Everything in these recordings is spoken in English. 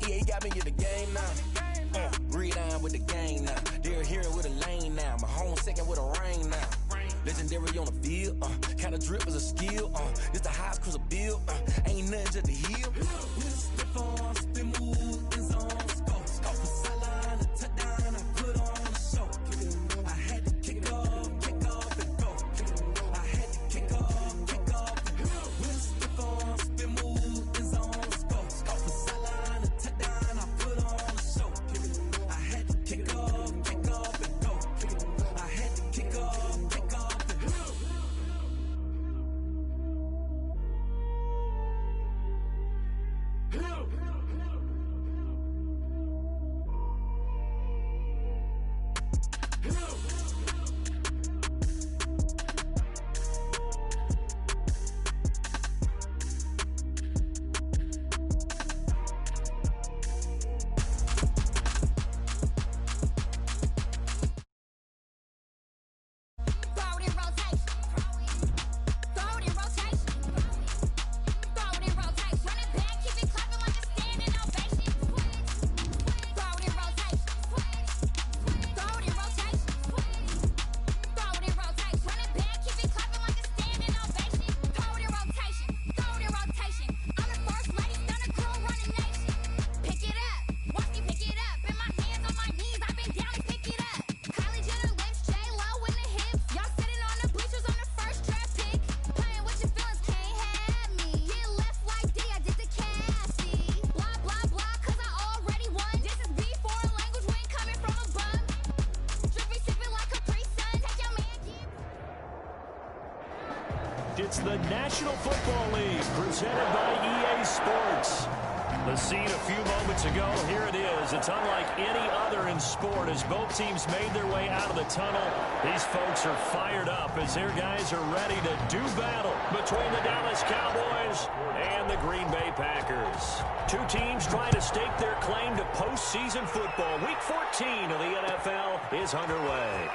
EA got me in the game now. Read on with the game now. They're here with a lane now. My home second with a rain now. Legendary on the field, kinda drip is a skill, it's the highest cruiser bill, ain't nothing just the hill. Stiff on, spin move, in zone, scope for sideline, a touchdown, I put on a show. I had to kick off and go. I had to kick off and go. Stiff on, spin move, in zone, scope for sideline, a touchdown, I put on a show. I had to kick off and go. I had to kick off. It's the National Football League presented by EA Sports. The scene a few moments ago, here it is. It's unlike any other in sport as both teams made their way out of the tunnel. These folks are fired up as their guys are ready to do battle between the Dallas Cowboys and the Green Bay Packers. Two teams trying to stake their claim to postseason football. Week 14 of the NFL is underway.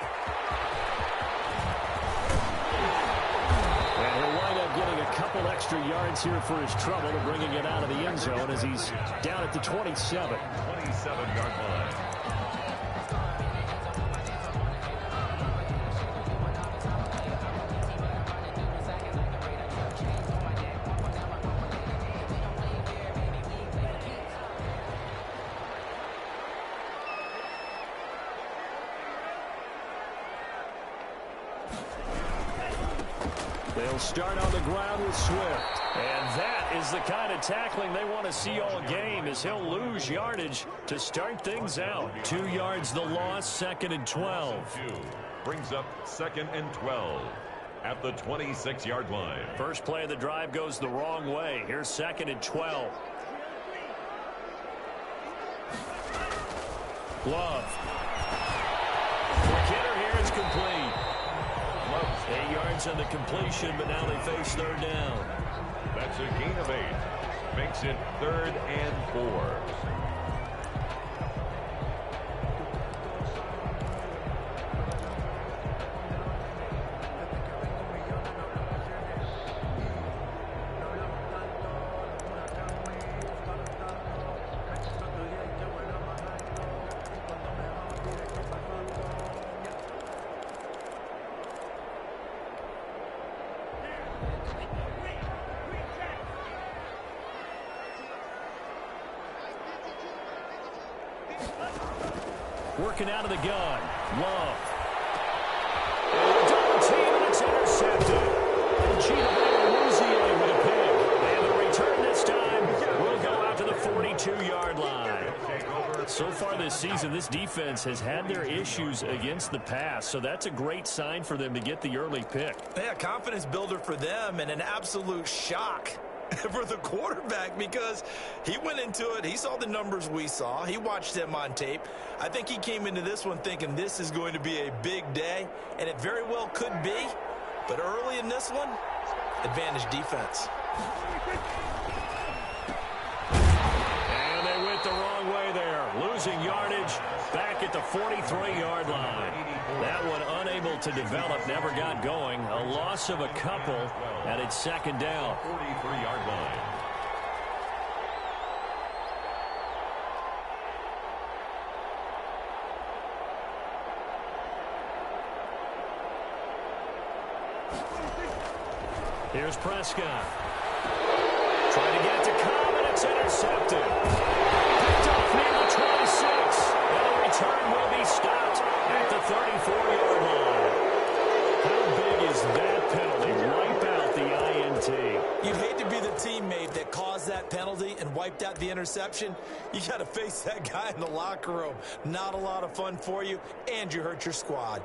And he'll wind up getting a couple extra yards here for his trouble and bringing it out of the end zone as he's down at the 27. 27-yard line. They'll start on the ground with Swift. And that is the kind of tackling they want to see all game as he'll lose yardage to start things out. 2 yards the loss, 2nd and 12. Brings up 2nd and 12 at the 26-yard line. First play of the drive goes the wrong way. Here's 2nd and 12. Love. Hitter here, it's complete. 8 yards on the completion, but now they face 3rd down. That's a gain of 8. Makes it 3rd and 4. Working out of the gun. Love. Double team, and it's intercepted. And Gino Luzier with a pick. And the return this time will go out to the 42-yard line. So far this season, this defense has had their issues against the pass, so that's a great sign for them to get the early pick. Yeah, confidence builder for them and an absolute shock for the quarterback because he went into it. He saw the numbers we saw. He watched them on tape. I think he came into this one thinking this is going to be a big day, and it very well could be. But early in this one, advantage defense. And they went the wrong way there. Losing yardage back at the 43-yard line. That one unable to develop, never got going. A loss of a couple, and it's 2nd down. 43-yard line. Here's Prescott. Trying to get it to Cobb, and it's intercepted. Picked off near the 26. And the return will be stopped at the 34-yard line. How big is that penalty? Wipe out the INT. You'd hate to be the teammate that caused that penalty and wiped out the interception. You got to face that guy in the locker room. Not a lot of fun for you, and you hurt your squad.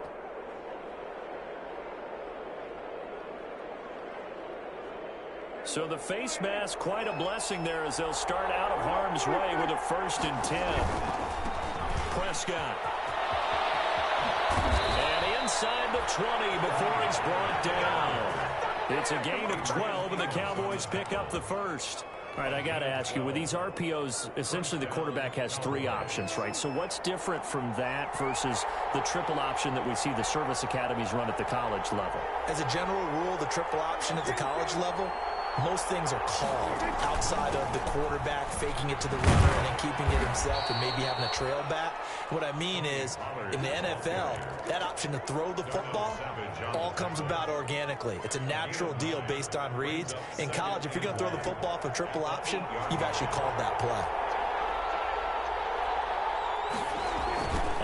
So the face mask, quite a blessing there as they'll start out of harm's way with a 1st and 10. Prescott. And inside the 20 before he's brought down. It's a gain of 12, and the Cowboys pick up the first. All right, I got to ask you, with these RPOs, essentially the quarterback has 3 options, right? So what's different from that versus the triple option that we see the service academies run at the college level? As a general rule, the triple option at the college level, most things are called outside of the quarterback faking it to the runner and then keeping it himself and maybe having a trail back. What I mean is, in the NFL, that option to throw the football all comes about organically. It's a natural deal based on reads. In college, if you're going to throw the football for triple option, you've actually called that play.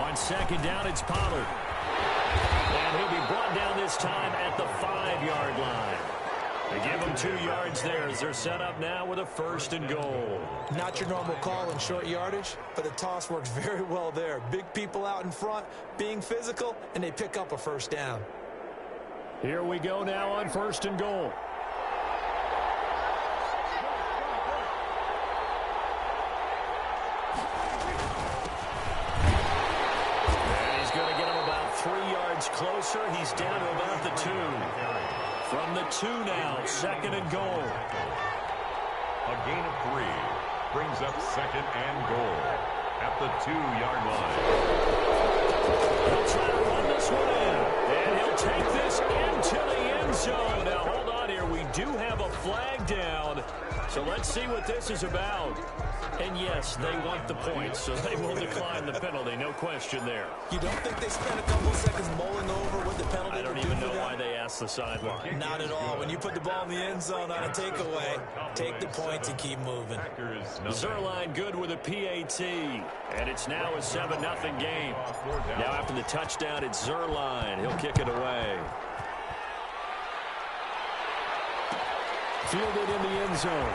On 2nd down, it's Pollard. And he'll be brought down this time at the 5-yard line. They give him 2 yards there as they're set up now with a 1st and goal. Not your normal call in short yardage, but the toss works very well there. Big people out in front, being physical, and they pick up a 1st down. Here we go now on 1st and goal. And he's going to get him about 3 yards closer. He's down to about the 2. From the 2 now, 2nd and goal. A gain of 3 brings up 2nd and goal at the 2-yard line. He'll try to run this one in, and he'll take this into the end zone. Now, hold on here. We do have a flag down, so let's see what this is about. And, yes, they want the points, so they will decline the penalty. No question there. You don't think they spent a couple seconds mulling over what the penalty I don't even know why they asked the sideline. Not at all. When you put the ball in the end zone on a takeaway, take the points and keep moving. Zerline good with a PAT, and it's now a 7-0 game. Now after the touchdown, it's Zerline. He'll kick it away. Fielded in the end zone.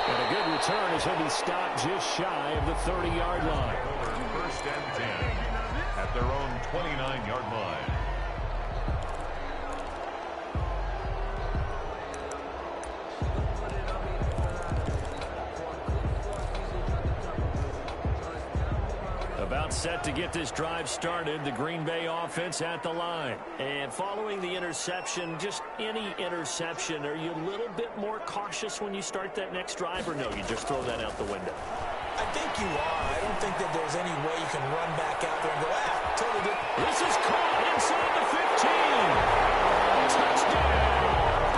And a good return as he'll be stopped just shy of the 30-yard line. 1st and 10 at their own 29-yard line. About set to get this drive started, the Green Bay offense at the line. And following the interception, just any interception, are you a little bit more cautious when you start that next drive, or no, you just throw that out the window? I think you are. I don't think that there's any way you can run back out there and go, totally different. This is caught inside the 15. Touchdown,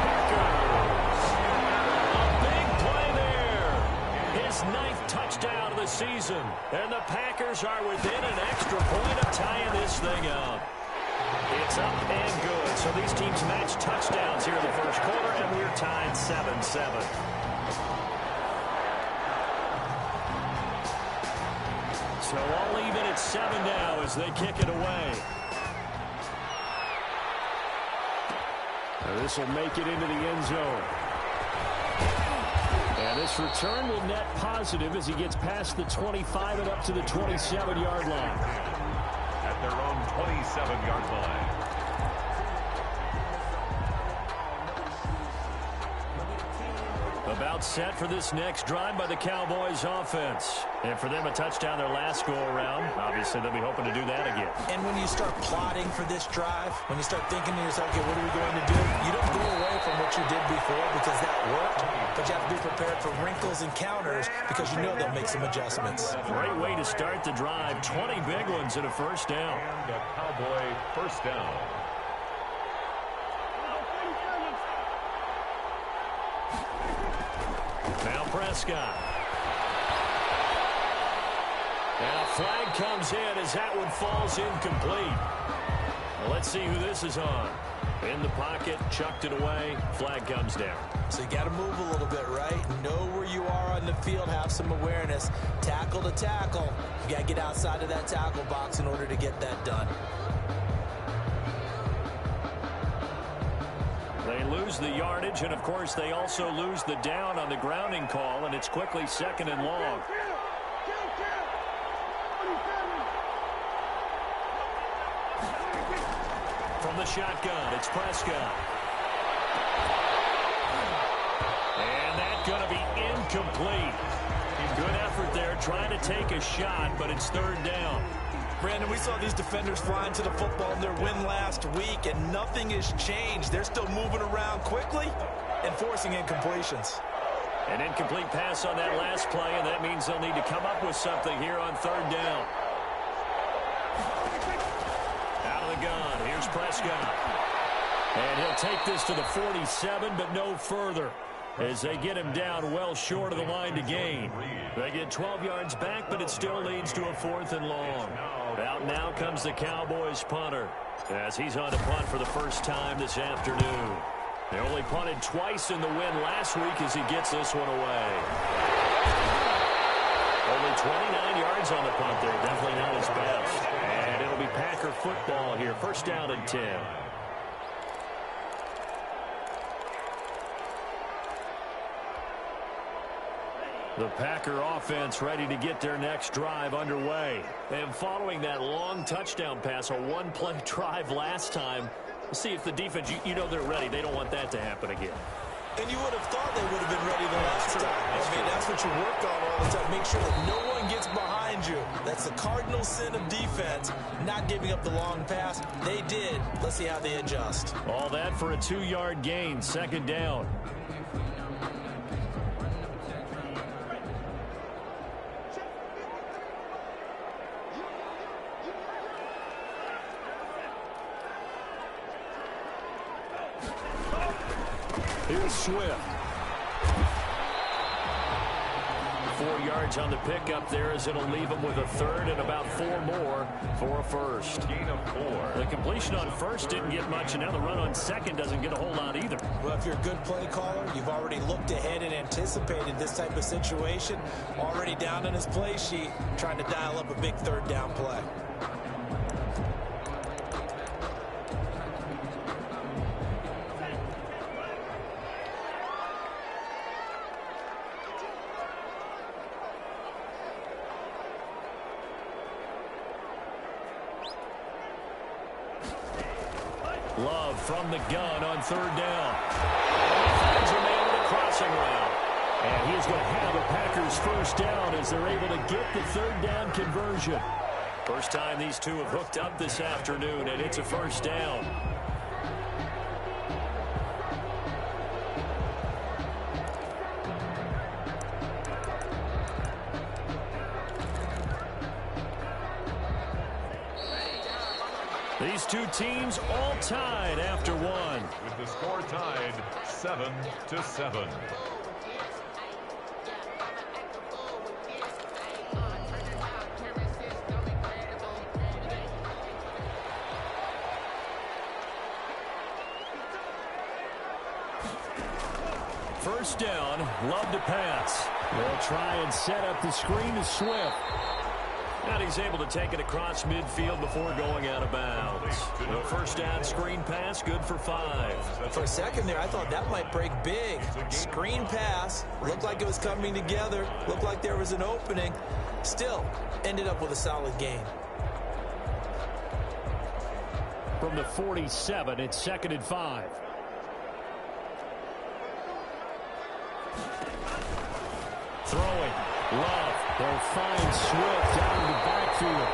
Packers. A big play there. His 9th touchdown of the season. And the Packers are within an extra point of tying this thing up. It's up and good. So these teams match touchdowns here in the first quarter, and we're tied 7-7. So all even at 7 now as they kick it away. Now this will make it into the end zone. And this return will net positive as he gets past the 25 and up to the 27-yard line. At their own 27-yard line. About set for this next drive by the Cowboys offense. And for them, a touchdown their last go-around. Obviously, they'll be hoping to do that again. And when you start plotting for this drive, when you start thinking to yourself, okay, what are we going to do? You don't go away from what you did before because that worked, but you have to be prepared for wrinkles and counters because you know they'll make some adjustments. Great way to start the drive. 20 big ones and a 1st down. And a Cowboy 1st down. Now Prescott. And a flag comes in as that one falls incomplete. Well, let's see who this is on. In the pocket, chucked it away, flag comes down. So you got to move a little bit, right? Know where you are on the field, have some awareness. Tackle to tackle. You got to get outside of that tackle box in order to get that done. They lose the yardage, and of course they also lose the down on the grounding call, and it's quickly second and long. From the shotgun, it's Prescott. And that's going to be incomplete. Good effort there, trying to take a shot, but it's third down. Brandon, we saw these defenders flying to the football in their win last week, and nothing has changed. They're still moving around quickly and forcing incompletions. An incomplete pass on that last play, and that means they'll need to come up with something here on third down. Out of the gun, here's Prescott. And he'll take this to the 47, but no further, as they get him down well short of the line to gain. They get 12 yards back, but it still leads to a 4th and long. Out now comes the Cowboys punter, as he's on to punt for the first time this afternoon. They only punted twice in the win last week as he gets this one away. Only 29 yards on the punt there, definitely not his best. And it'll be Packer football here, first down and 10. The Packer offense ready to get their next drive underway. And following that long touchdown pass, a one-play drive last time, let's see if the defense, you know they're ready. They don't want that to happen again. And you would have thought they would have been ready the last time. That's what you work on all the time. Make sure that no one gets behind you. That's the cardinal sin of defense, not giving up the long pass. They did. Let's see how they adjust. All that for a 2-yard gain, second down. Here's Swift. 4 yards on the pickup there, as it'll leave him with a third and about 4 more for a first. Gain of 4. The completion on first didn't get much, and now the run on second doesn't get a whole lot either. Well, if you're a good play caller, you've already looked ahead and anticipated this type of situation. Already down in his play sheet, trying to dial up a big third down play. Love from the gun on third down. Finds a man with a crossing route. And he is going to have a Packers first down as they're able to get the third down conversion. First time these two have hooked up this afternoon, and it's a first down. These two teams all tied after one. With the score tied 7-7. First down, Love to pass. They'll try and set up the screen to Swift. And he's able to take it across midfield before going out of bounds. The first down screen pass, good for 5. For a second there, I thought that might break big. Screen pass, looked like it was coming together, looked like there was an opening. Still, ended up with a solid gain. From the 47, it's 2nd and 5. Throwing. Love. They'll find Swift down in the backfield.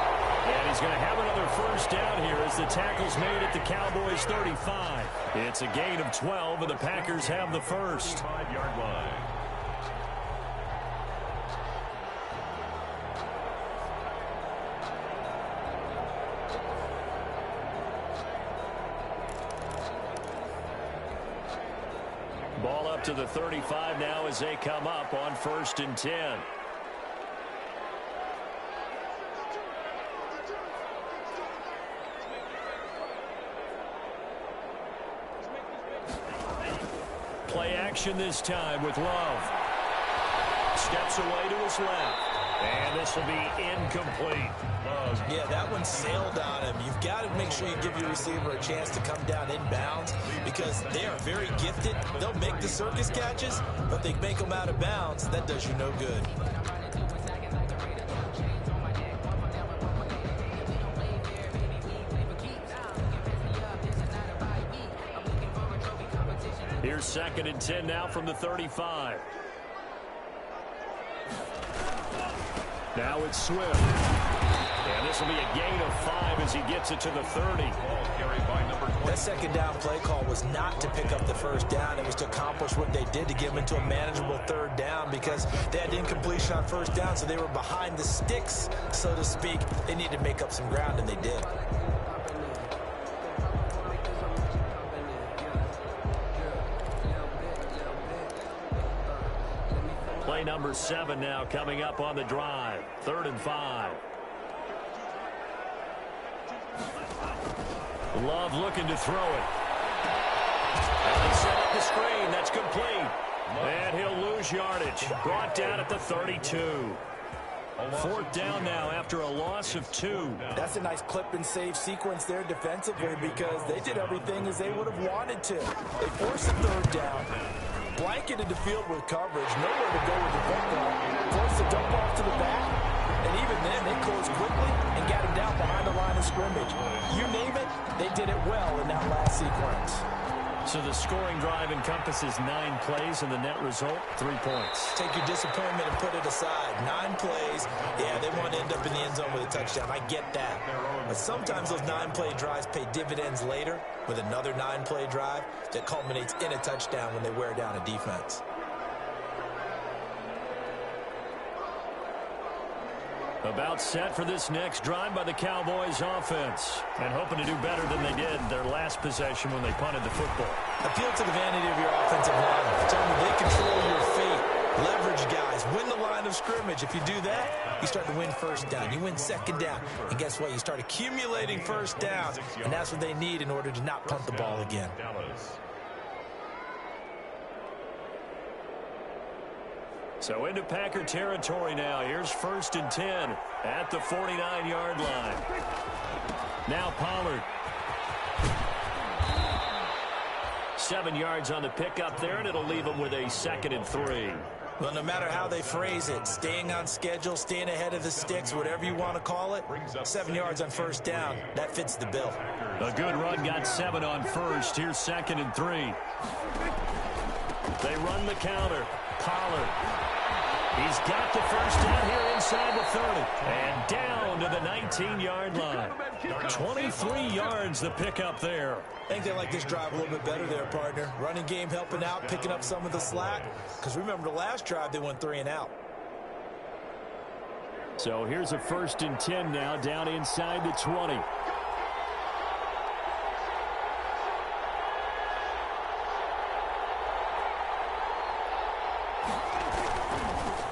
And he's going to have another first down here as the tackle's made at the Cowboys 35. It's a gain of 12, and the Packers have the first. 5-yard line. Ball up to the 35 now as they come up on 1st and 10. formation this time with Love. Steps away to his left. And this will be incomplete. Yeah, that one sailed on him. You've got to make sure you give your receiver a chance to come down inbounds because they are very gifted. They'll make the circus catches, but they make them out of bounds. That does you no good. Here's 2nd and 10 now from the 35. Now it's Swift. And this will be a gain of 5 as he gets it to the 30. That second down play call was not to pick up the first down. It was to accomplish what they did to get them into a manageable 3rd down because they had incompletion on 1st down, so they were behind the sticks, so to speak. They needed to make up some ground, and they did. Play number 7 now coming up on the drive. 3rd and 5. Love looking to throw it. And they set up the screen. That's complete. And he'll lose yardage. Brought down at the 32. 4th down now after a loss of 2. That's a nice clip and save sequence there defensively because they did everything as they would have wanted to. They forced the 3rd down. Blanketed the field with coverage, nowhere to go with the football, forced the dump off to the back, and even then they closed quickly and got him down behind the line of scrimmage. You name it, they did it well in that last sequence. So the scoring drive encompasses 9 plays, and the net result, 3 points. Take your disappointment and put it aside. 9 plays, yeah, they want to end up in the end zone with a touchdown. I get that. But sometimes those 9-play drives pay dividends later with another 9-play drive that culminates in a touchdown when they wear down a defense. About set for this next drive by the Cowboys offense. And hoping to do better than they did their last possession when they punted the football. Appeal to the vanity of your offensive line. Tell them they control your fate. Leverage guys. Win the line of scrimmage. If you do that, you start to win 1st down. You win 2nd down. And guess what? You start accumulating 1st downs. And that's what they need in order to not punt the ball again. So into Packer territory now. Here's 1st and 10 at the 49-yard line. Now Pollard. 7 yards on the pickup there, and it'll leave them with a 2nd and 3. Well, no matter how they phrase it, staying on schedule, staying ahead of the sticks, whatever you want to call it, 7 yards on 1st down, that fits the bill. A good run got 7 on 1st. Here's 2nd and 3. They run the counter. Pollard. He's got the 1st down here inside the 30. And down to the 19-yard line. 23 yards the pickup there. I think they like this drive a little bit better there, partner. Running game helping out, picking up some of the slack. Because remember the last drive, they went 3 and out. So here's a 1st and 10 now down inside the 20.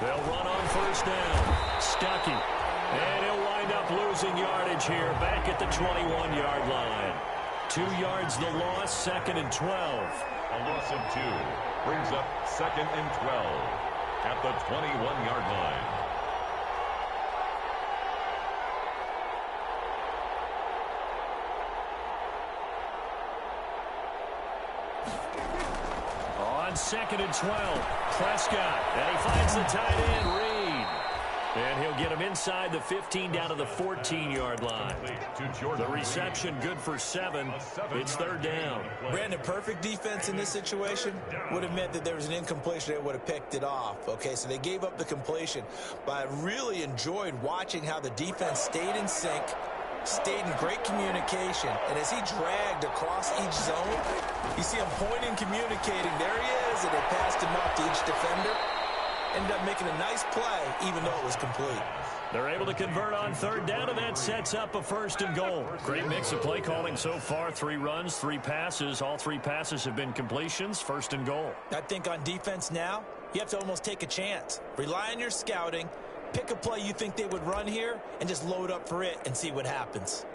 They'll run on 1st down. Stuckey. And he'll wind up losing yardage here back at the 21-yard line. 2 yards the loss, 2nd and 12. A loss of 2 brings up 2nd and 12 at the 21-yard line. On 2nd and 12, Prescott, and he finds the tight end, Reed. And he'll get him inside the 15 down to the 14-yard line. The reception good for 7. It's 3rd down. Brandon, perfect defense in this situation would have meant that there was an incompletion. They would have picked it off. Okay, so they gave up the completion. But I really enjoyed watching how the defense stayed in sync, stayed in great communication, and as he dragged across each zone, you see him pointing, communicating. There he is, and they passed him up to each defender. Ended up making a nice play, even though it was complete. They're able to convert on 3rd down, and that sets up a 1st and goal. Great mix of play calling so far. 3 runs, 3 passes. All 3 passes have been completions. 1st and goal. I think on defense now, you have to almost take a chance. Rely on your scouting. Pick a play you think they would run here and just load up for it and see what happens.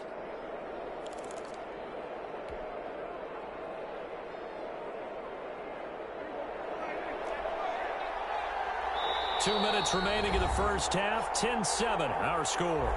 2 minutes remaining in the first half. 10-7, our score.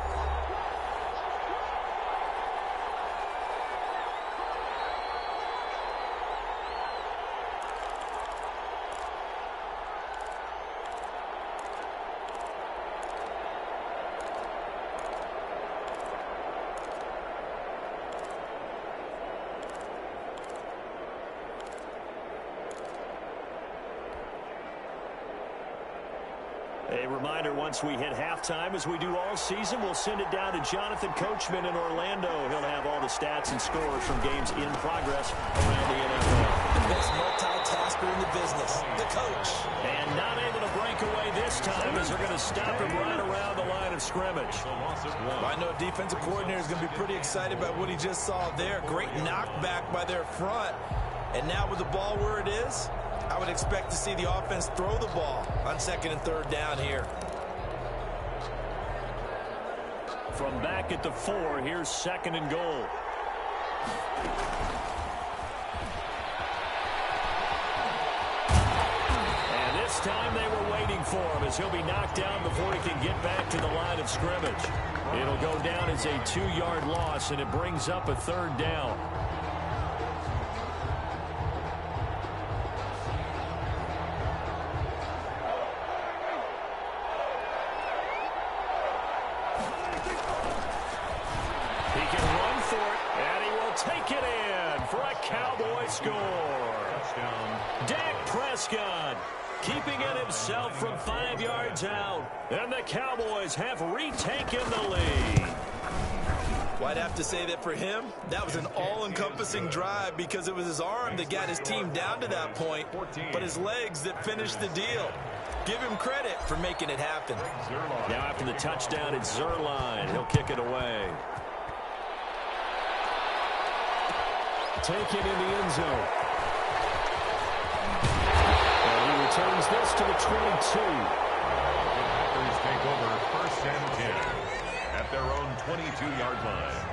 A reminder, once we hit halftime, as we do all season, we'll send it down to Jonathan Coachman in Orlando. He'll have all the stats and scores from games in progress around the NFL. The best multitasker in the business, the coach. And not able to break away this time as they're going to stop him right around the line of scrimmage. I know defensive coordinator is going to be pretty excited about what he just saw there. Great knockback by their front. And now with the ball where it is, I would expect to see the offense throw the ball on 2nd and 3rd down here. From back at the 4, here's 2nd and goal. And this time they were waiting for him as he'll be knocked down before he can get back to the line of scrimmage. It'll go down as a 2-yard loss, and it brings up a 3rd down. Take it in for a Cowboy score. Dak Prescott keeping it himself from 5 yards out. And the Cowboys have retaken the lead. Well, I'd have to say that for him, that was an all-encompassing drive because it was his arm that got his team down to that point, but his legs that finished the deal. Give him credit for making it happen. Now after the touchdown, it's Zerline. He'll kick it away. Taken in the end zone. And he returns this to the 22. Packers take over 1st and 10 at their own 22-yard line.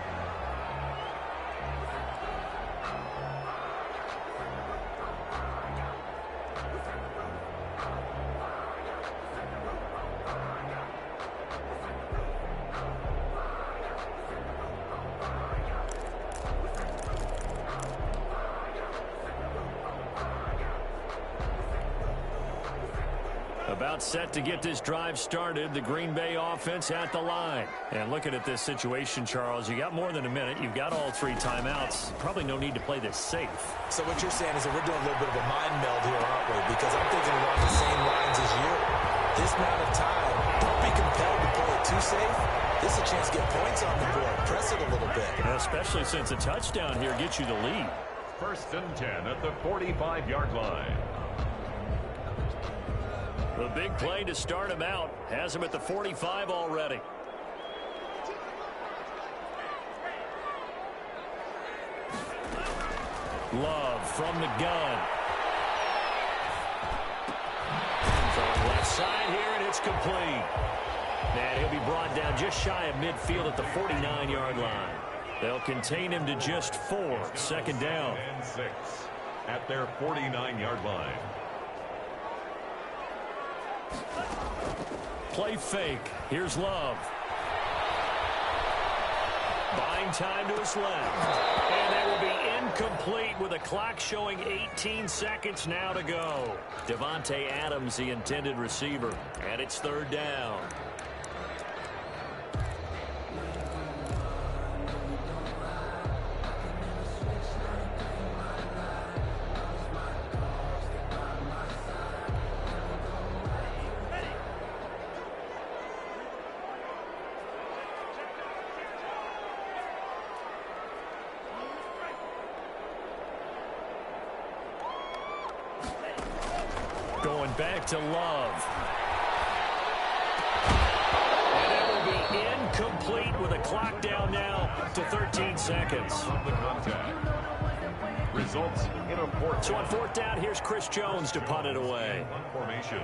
About set to get this drive started, the Green Bay offense at the line. And looking at this situation, Charles, you got more than a minute. You've got all 3 timeouts. Probably no need to play this safe. So what you're saying is that we're doing a little bit of a mind meld here, aren't we? Because I'm thinking along the same lines as you. This amount of time, don't be compelled to play it too safe. This is a chance to get points on the board. Press it a little bit. Especially since a touchdown here gets you the lead. 1st and 10 at the 45-yard line. The big play to start him out has him at the 45 already. Love from the gun. From left side here, and it's complete. And he'll be brought down just shy of midfield at the 49-yard line. They'll contain him to just 4. 2nd down. And 6 at their 49-yard line. Play fake. Here's Love. Buying time to his left. And that will be incomplete with the clock showing 18 seconds now to go. Devontae Adams, the intended receiver. And it's 3rd down. Going back to Love. And it will be incomplete with a clock down now to 13 seconds. The contact results in a 4th. So on 4th down, here's Chris Jones to punt it away. Formation.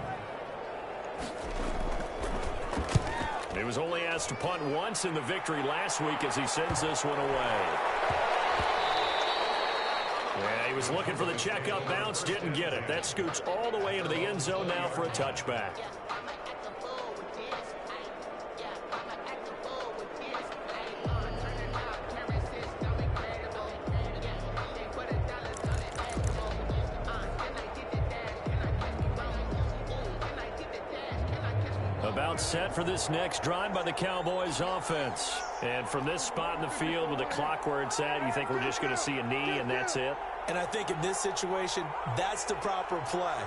He was only asked to punt once in the victory last week as he sends this one away. Yeah, he was looking for the checkup bounce, didn't get it. That scoots all the way into the end zone now for a touchback. About set for this next drive by the Cowboys offense. And from this spot in the field with the clock where it's at, you think we're just going to see a knee and that's it? And I think in this situation, that's the proper play.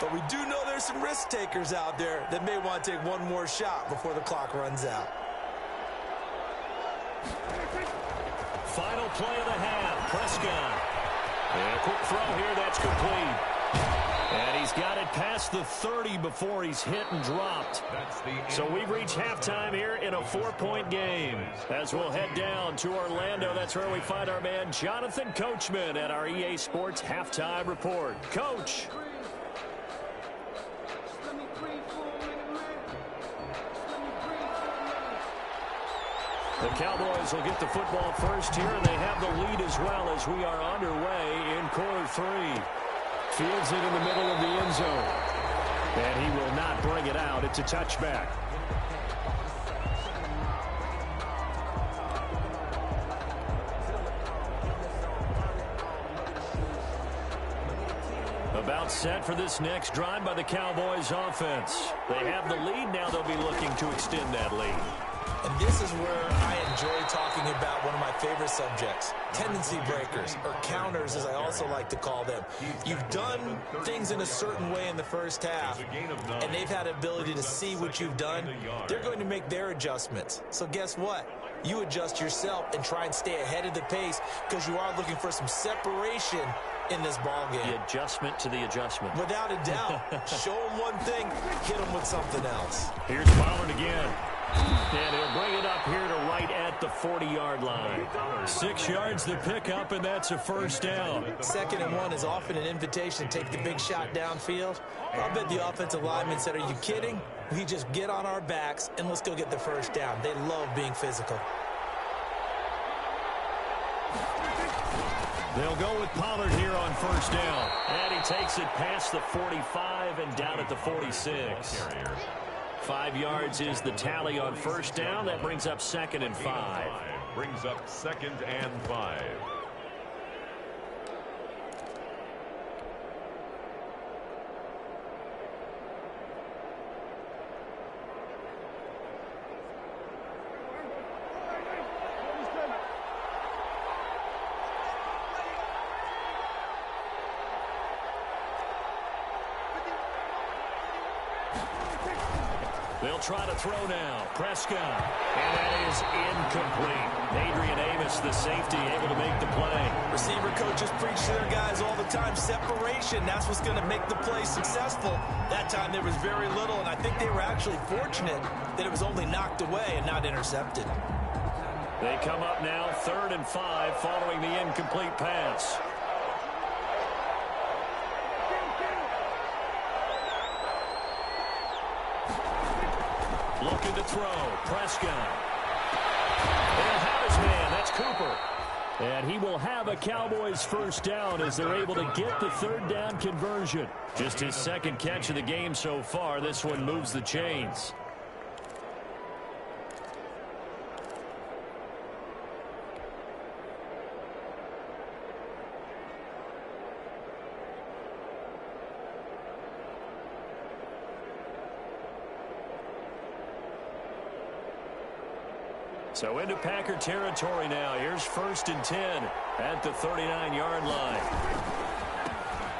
But we do know there's some risk takers out there that may want to take one more shot before the clock runs out. Final play of the half, Prescott. And a quick throw here, that's complete. And he's got it past the 30 before he's hit and dropped. So we've reached halftime here in a 4-point game. As we'll head down to Orlando, that's where we find our man Jonathan Coachman at our EA Sports Halftime Report. Coach. The Cowboys will get the football first here, and they have the lead as well as we are underway in quarter 3. Fields it in the middle of the end zone. And he will not bring it out. It's a touchback. About set for this next drive by the Cowboys offense. They have the lead. Now they'll be looking to extend that lead. And this is where I enjoy talking about one of my favorite subjects, tendency breakers, or counters as I also like to call them. You've done things in a certain way in the first half, and they've had the ability to see what you've done. They're going to make their adjustments. So guess what? You adjust yourself and try and stay ahead of the pace because you are looking for some separation in this ball game. The adjustment to the adjustment. Without a doubt. Show them one thing, hit them with something else. Here's Pollard again. And he'll bring it up here to right at the 40-yard line. 6 yards the pickup, and that's a first down. 2nd and 1 is often an invitation to take the big shot downfield. I bet the offensive lineman said, are you kidding? We just get on our backs, and let's go get the first down. They love being physical. They'll go with Pollard here on first down. And he takes it past the 45 and down at the 46. 5 yards is the tally on first down. That brings up 2nd and 5. Brings up 2nd and 5. They'll try to throw now. Prescott. And that is incomplete. Adrian Amos, the safety, able to make the play. Receiver coaches preach to their guys all the time. Separation, that's what's going to make the play successful. That time there was very little, and I think they were actually fortunate that it was only knocked away and not intercepted. They come up now 3rd and 5 following the incomplete pass. Looking to throw. Prescott. They'll have his man. That's Cooper. And he will have a Cowboys first down as they're able to get the 3rd down conversion. Just his 2nd catch of the game so far. This one moves the chains. So into Packer territory now. Here's 1st and 10 at the 39-yard line.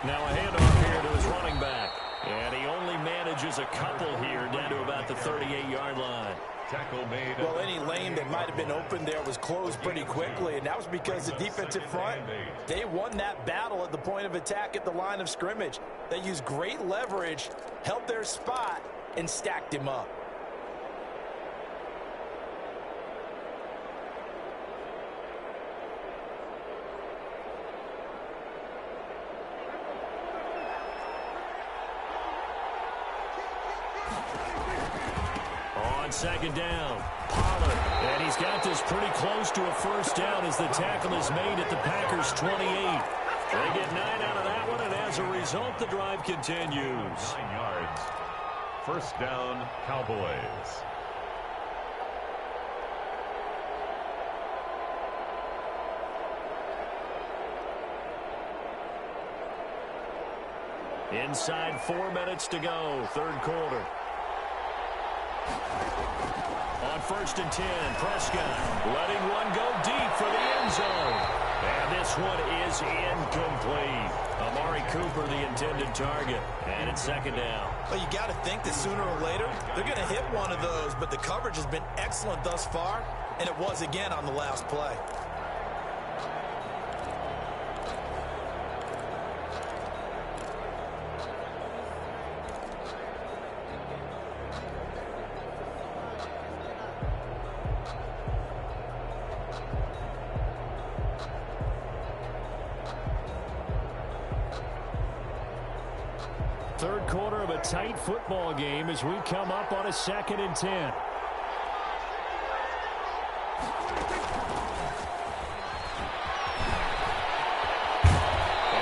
Now a handoff here to his running back. And he only manages a couple here down to about the 38-yard line. Tackle made. Well, any lane that might have been open there was closed pretty quickly, and that was because the defensive front, they won that battle at the point of attack at the line of scrimmage. They used great leverage, held their spot, and stacked him up. On 2nd down, Pollard. And he's got this pretty close to a first down as the tackle is made at the Packers' 28. They get 9 out of that one, and as a result, the drive continues. 9 yards. First down, Cowboys. Inside 4 minutes to go, 3rd quarter. On 1st and 10, Prescott letting one go deep for the end zone. And this one is incomplete. Amari Cooper, the intended target. And it's 2nd down. Well, you got to think that sooner or later, they're going to hit one of those. But the coverage has been excellent thus far. And it was again on the last play. Third quarter of a tight football game as we come up on a 2nd and 10. And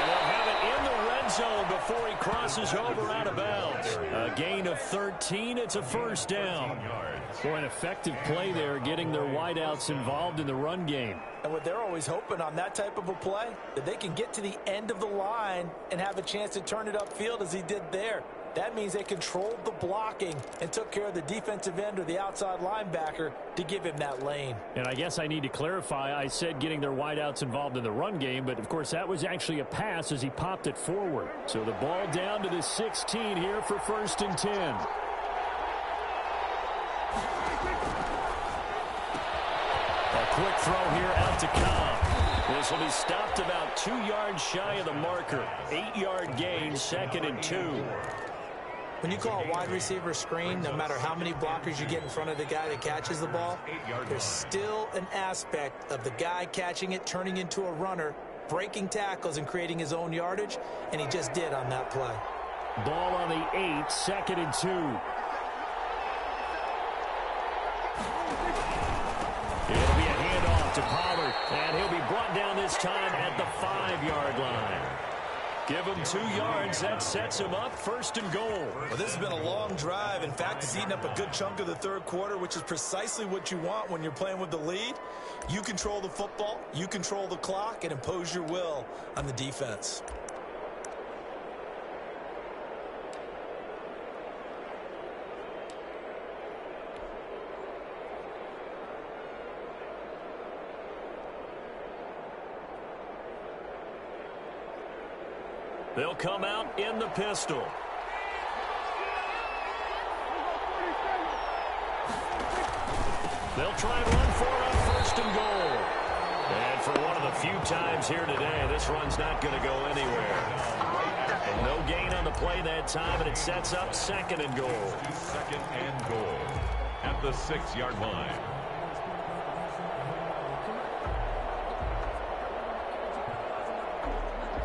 they'll have it in the red zone before he crosses over out of bounds. A gain of 13. It's a 1st down. Boy, an effective play there, getting their wideouts involved in the run game. And what they're always hoping on that type of a play, that they can get to the end of the line and have a chance to turn it upfield as he did there. That means they controlled the blocking and took care of the defensive end or the outside linebacker to give him that lane. And I guess I need to clarify, I said getting their wideouts involved in the run game, but of course that was actually a pass as he popped it forward. So the ball down to the 16 here for 1st and 10. Quick throw here out to Cobb. This will be stopped about 2 yards shy of the marker. 8-yard gain, 2nd and 2. When you call a wide receiver screen, no matter how many blockers you get in front of the guy that catches the ball, there's still an aspect of the guy catching it, turning into a runner, breaking tackles and creating his own yardage, and he just did on that play. Ball on the 8, 2nd and 2. It'll be a handoff to Pollard, and he'll be brought down this time at the 5-yard line. Give him 2 yards. That sets him up 1st and goal. Well, this has been a long drive. In fact, it's eaten up a good chunk of the third quarter, which is precisely what you want when you're playing with the lead. You control the football, you control the clock, and impose your will on the defense. They'll come out in the pistol. They'll try and run for it on 1st and goal. And for one of the few times here today, this run's not going to go anywhere. And no gain on the play that time, and it sets up 2nd and goal. 2nd and goal at the 6-yard line.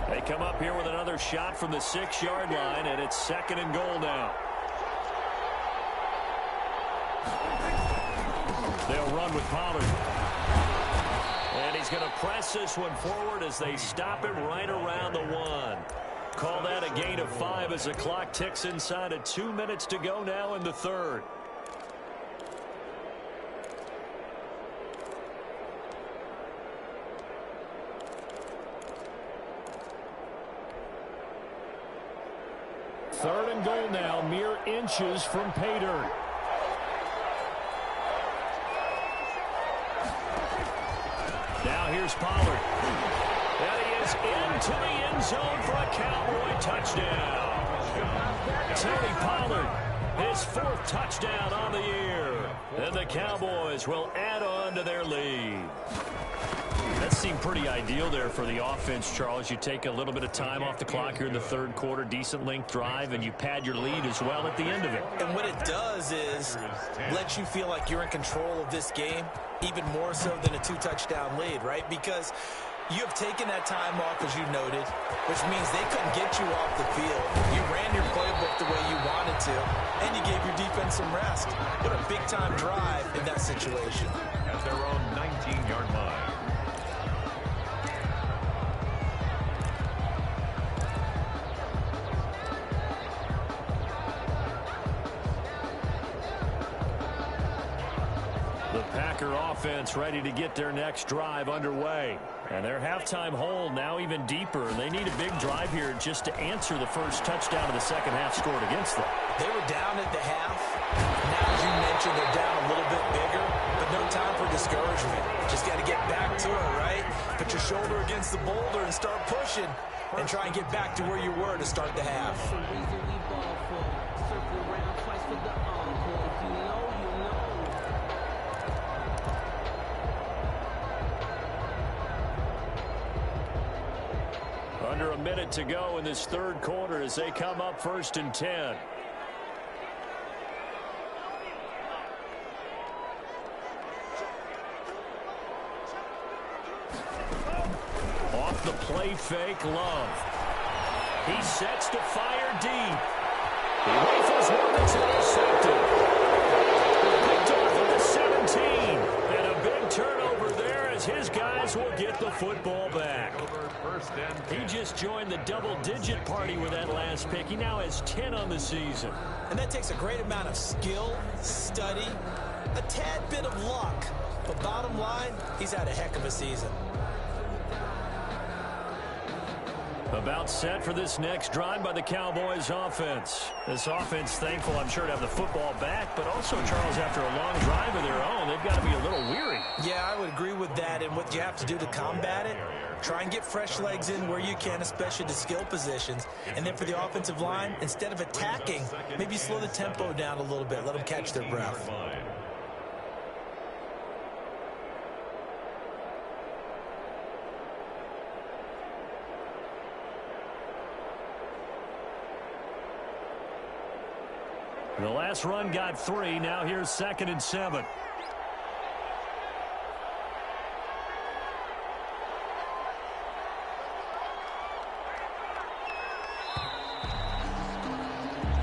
They come up here with another shot from the 6-yard line, and it's 2nd and goal now. They'll run with Pollard. And he's going to press this one forward as they stop him right around the 1. Call that a gain of 5 as the clock ticks inside of 2 minutes to go now in the third. Third and goal now, mere inches from pay dirt. Now here's Pollard. And he is into the end zone for a Cowboy touchdown. Tony Pollard, his 4th touchdown on the year. And the Cowboys will add on to their lead. That seemed pretty ideal there for the offense, Charles. You take a little bit of time off the clock here in the third quarter, decent length drive, and you pad your lead as well at the end of it. And what it does is let you feel like you're in control of this game, even more so than a 2-touchdown lead, right? Because you have taken that time off, as you noted, which means they couldn't get you off the field. You ran your playbook the way you wanted to, and you gave your defense some rest. What a big-time drive in that situation. At their own 19-yard line. Packer offense ready to get their next drive underway. And their halftime hole now even deeper. They need a big drive here just to answer the first touchdown of the second half scored against them. They were down at the half. Now, as you mentioned, they're down a little bit bigger. against the boulder and start pushing and try and get back to where you were to start the half. Under a minute to go in this third quarter as they come up 1st and 10. Off the play fake, Love. He sets to fire deep. He rifles one that's intercepted. Picked off at the 17. And a big turnover there as his guys will get the football back. He just joined the double-digit party with that last pick. He now has 10 on the season. And that takes a great amount of skill, study, a tad bit of luck. But bottom line, he's had a heck of a season. About set for this next drive by the Cowboys offense. This offense thankful, I'm sure, to have the football back, but also, Charles, after a long drive of their own, they've got to be a little weary. Yeah, I would agree with that, and what you have to do to combat it, try and get fresh legs in where you can, especially the skill positions. And then for the offensive line, instead of attacking, maybe slow the tempo down a little bit, let them catch their breath. The last run got 3. Now here's 2nd and 7.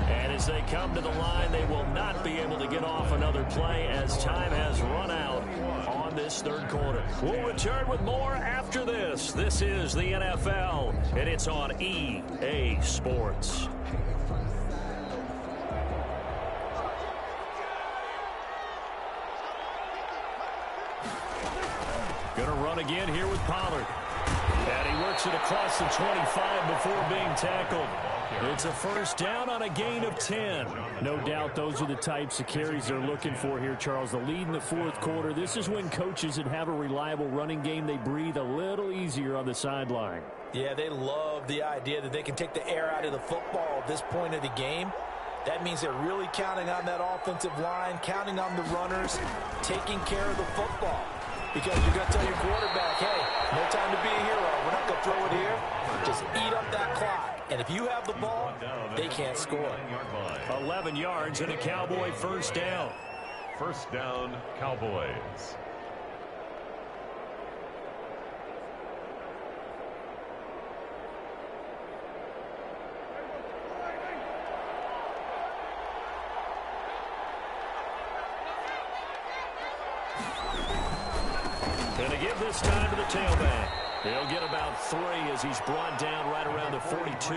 And as they come to the line, they will not be able to get off another play as time has run out on this third quarter. We'll return with more after this. This is the NFL, and it's on EA Sports. Going to run again here with Pollard. And he works it across the 25 before being tackled. It's a first down on a gain of 10. No doubt those are the types of carries they're looking for here, Charles. The lead in the fourth quarter. This is when coaches that have a reliable running game, they breathe a little easier on the sideline. Yeah, they love the idea that they can take the air out of the football at this point of the game. That means they're really counting on that offensive line, counting on the runners, taking care of the football. Because you're going to tell your quarterback, hey, no time to be a hero. We're not going to throw it here. Just eat up that clock. And if you have the ball, they can't score. 11 yards and a Cowboy first down. First down, Cowboys. Going to give this time to the tailback. He'll get about 3 as he's brought down right around the 42.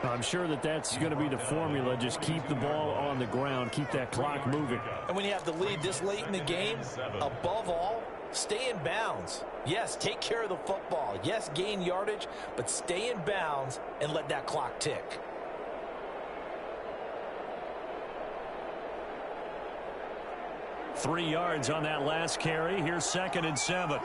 I'm sure that's going to be the formula. Just keep the ball on the ground. Keep that clock moving. And when you have the lead this late in the game, above all, stay in bounds. Yes, take care of the football. Yes, gain yardage, but stay in bounds and let that clock tick. Three yards on that last carry. Here's 2nd and 7.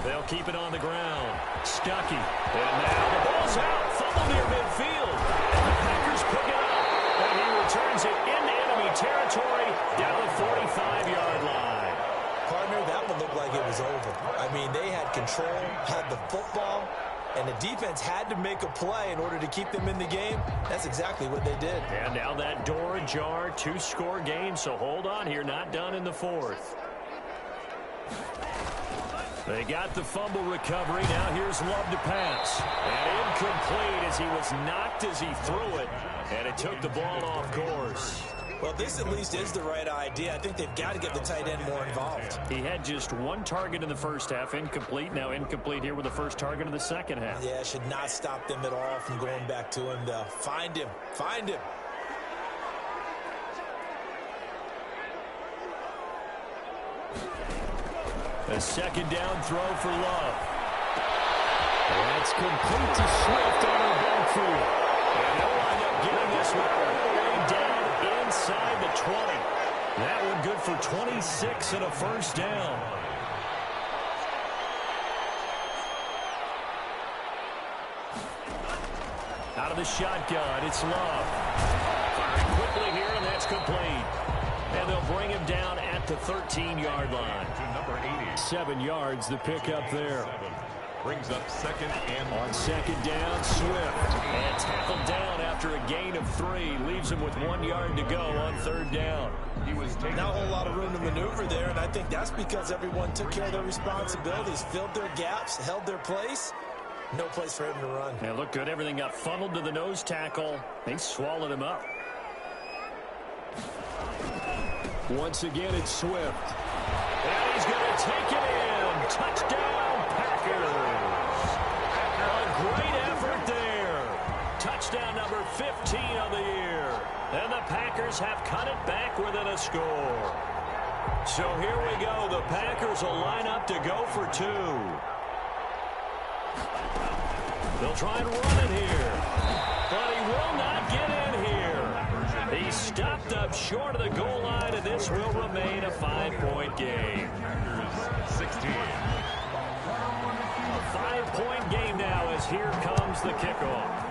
They'll keep it on the ground. Stuckey. And now the ball's out. Fumble near midfield. And the Packers pick it up. And he returns it into enemy territory down the 45-yard line. Partner, that one looked like it was over. I mean, they had control, had the football, and the defense had to make a play in order to keep them in the game. That's exactly what they did. And now that door ajar, 2-score game, so hold on here, not done in the fourth. They got the fumble recovery. Now here's Love to pass. And incomplete as he was knocked as he threw it. And it took the ball off course. Well, this at least is the right idea. I think they've got to get the tight end more involved. He had just one target in the first half, incomplete. Now incomplete here with the first target of the second half. Yeah, should not stop them at all from going back to him, though. Find him. Find him. A second down throw for Love. That's complete to Swift on the backfield. And he'll wind up Getting this one all the way down inside the 20. That one good for 26 and a first down. Out of the shotgun, it's Love. Firing quickly here, and that's complete. And they'll bring him down at the 13-yard line. To number 80. 7 yards, the pickup there. Brings up second and on second down, Swift. And tackled down after a gain of 3. Leaves him with 1 yard to go on third down. He was taking not a whole lot of room to maneuver there, and I think that's because everyone took care of their responsibilities, filled their gaps, held their place. No place for him to run. Yeah, looked good. Everything got funneled to the nose tackle. They swallowed him up. Once again, it's Swift. And he's going to take it in. Touchdown, Packers. A great effort there. Touchdown number 15 of the year. And the Packers have cut it back within a score. So here we go. The Packers will line up to go for 2. They'll try and run it here. But he will not get in here. He stopped up short of the goal line, and this will remain a 5-point game. 16. A 5-point game now as here comes the kickoff.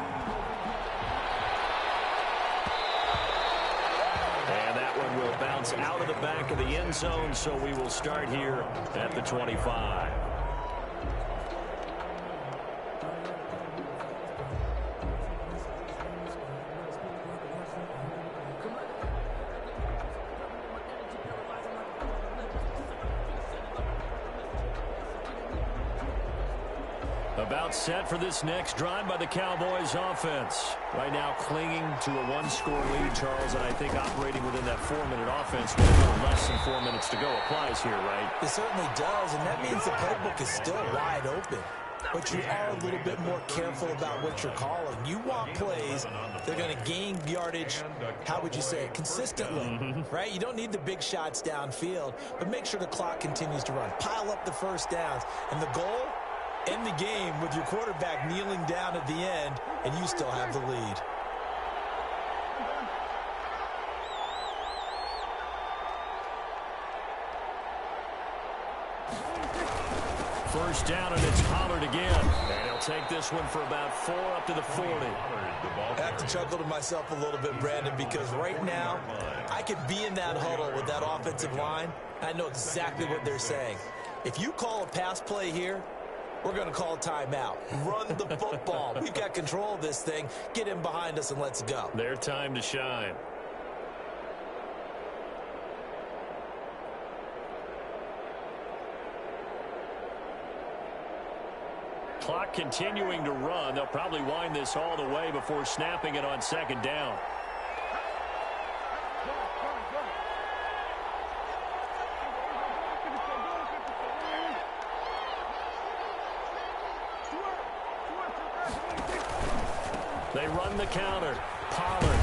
And that one will bounce out of the back of the end zone, so we will start here at the 25. About set for this next drive by the Cowboys offense. Right now clinging to a 1-score lead, Charles, and I think operating within that 4-minute offense with less than 4 minutes to go applies here, right? It certainly does, and that means the playbook is still wide open. But you are a little bit more careful about what you're calling. You want plays that are going to gain yardage, how would you say it, consistently, right? You don't need the big shots downfield, but make sure the clock continues to run. Pile up the first downs, and the goal, end the game with your quarterback kneeling down at the end, and you still have the lead. First down, and it's Pollard again. And he'll take this one for about 4 up to the 40. I have to chuckle to myself a little bit, Brandon, because right now I could be in that huddle with that offensive line. I know exactly what they're saying. If you call a pass play here, we're going to call a timeout. Run the football. We've got control of this thing. Get in behind us and let's go. Their time to shine. Clock continuing to run. They'll probably wind this all the way before snapping it on second down. They run the counter. Pollard.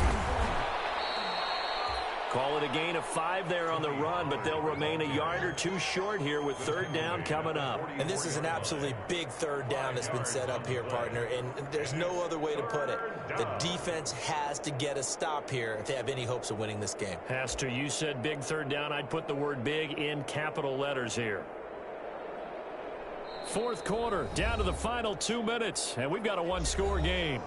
Call it a gain of 5 there on the run, but they'll remain a yard or 2 short here with third down coming up. And this is an absolutely big third down that's been set up here, partner, and there's no other way to put it. The defense has to get a stop here if they have any hopes of winning this game. Has to. You said big third down. I'd put the word big in capital letters here. Fourth quarter, down to the final 2 minutes, and we've got a 1-score game.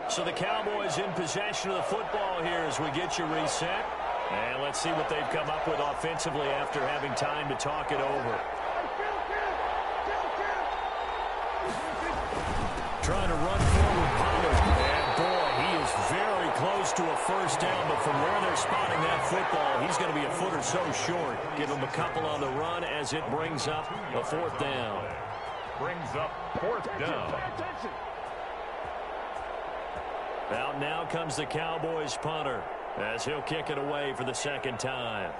So the Cowboys in possession of the football here as we get you reset. And let's see what they've come up with offensively after having time to talk it over. Trying to run forward, Pollard. And boy, he is very close to a first down, but from where they're spotting that football, he's going to be a foot or so short. Give him a couple on the run as it brings up a fourth down. Brings up fourth down. Out now comes the Cowboys punter. as he'll kick it away for the second time.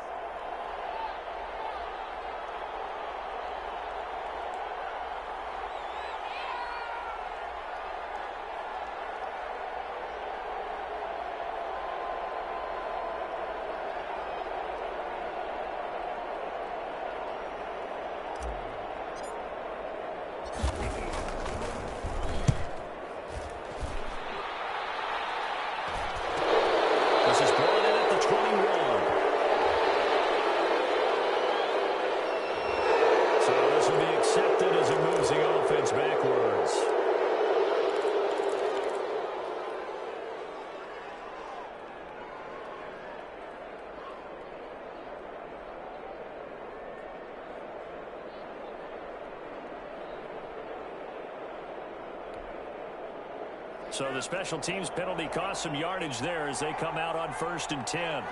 So the special teams penalty cost some yardage there as they come out on 1st and 10.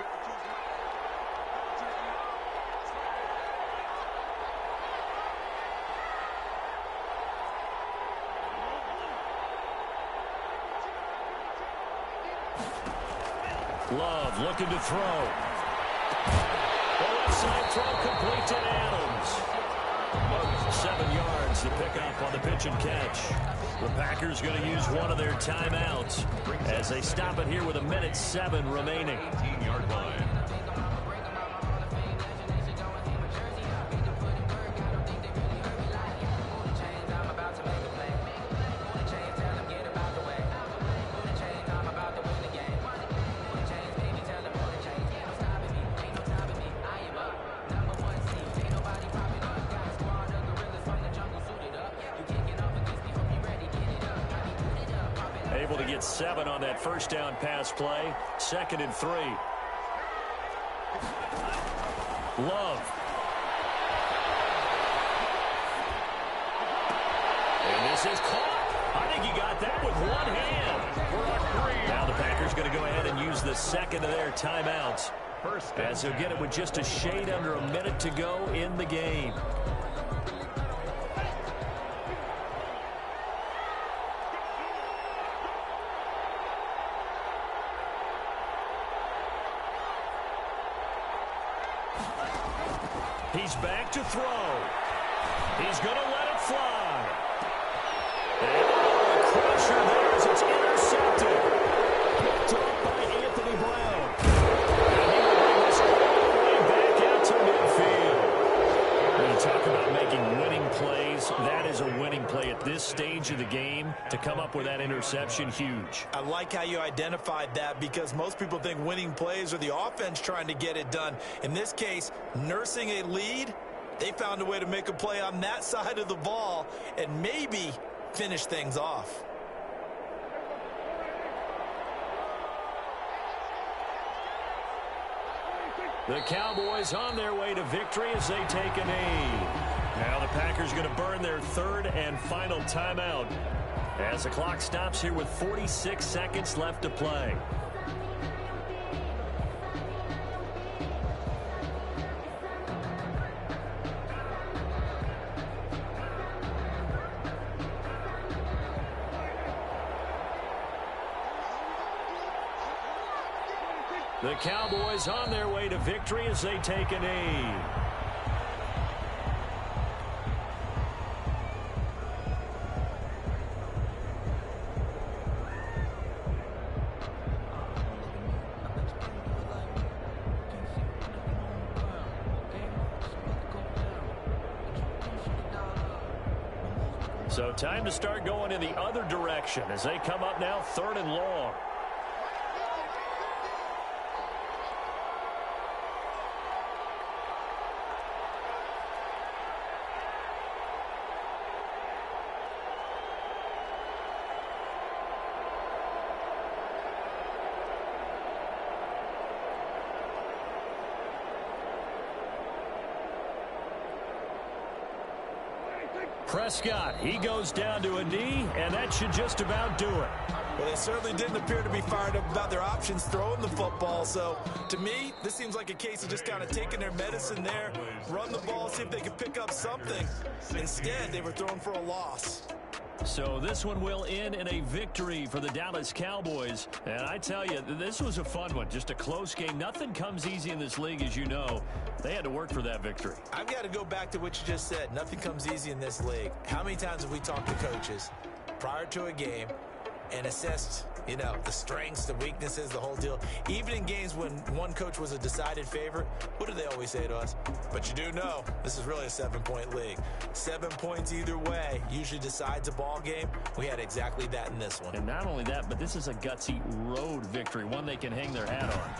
Love looking to throw. The left side throw complete to Adams. 7 yards to pick up on the pitch and catch. The Packers going to use one of their timeouts as they stop it here with 1:07 remaining. 18-yard line. Able to get 7 on that first down pass play. 2nd and 3. Love. And this is caught. I think he got that with one hand. Now the Packers going to go ahead and use the second of their timeouts as they'll get it with just a shade under a minute to go in the game. He's back to throw. He's going to let it fly. And a crusher there as it's intercepted. Picked up by Anthony Brown. And he will bring this all the way back out to midfield. When you talk about making winning plays, that is a winning play at this stage of the game. To come up with that interception, huge. I like how you identified that because most people think winning plays are the offense trying to get it done. In this case, nursing a lead, they found a way to make a play on that side of the ball and maybe finish things off. The Cowboys on their way to victory as they take a knee. Now the Packers going to burn their 3rd and final timeout as the clock stops here with 46 seconds left to play. The Cowboys on their way to victory as they take a knee. So time to start going in the other direction as they come up now 3rd and long. Prescott, he goes down to a knee, and that should just about do it. Well, they certainly didn't appear to be fired up about their options throwing the football. So, to me, this seems like a case of just kind of taking their medicine there, run the ball, see if they could pick up something. Instead, they were throwing for a loss. So this one will end in a victory for the Dallas Cowboys. And I tell you, this was a fun one. Just a close game. Nothing comes easy in this league, as you know. They had to work for that victory. I've got to go back to what you just said. Nothing comes easy in this league. How many times have we talked to coaches prior to a game and assessed, you know, the strengths, the weaknesses, the whole deal? Even in games when one coach was a decided favorite, what do they always say to us? But you do know this is really a 7-point league. 7 points either way usually decides a ball game. We had exactly that in this one. And not only that, but this is a gutsy road victory, one they can hang their hat on.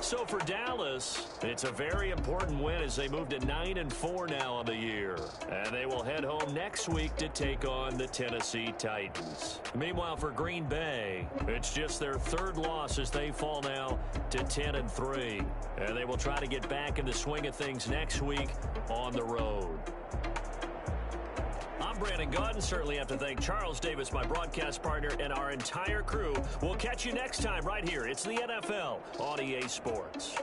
So for Dallas, it's a very important win as they move to 9-4 now on the year. And they will head home next week to take on the Tennessee Titans. Meanwhile, for Green Bay, it's just their third loss as they fall now to 10-3. And they will try to get back in the swing of things next week on the road. I'm Brandon Gaudin. Certainly have to thank Charles Davis, my broadcast partner, and our entire crew. We'll catch you next time right here. It's the NFL on EA Sports.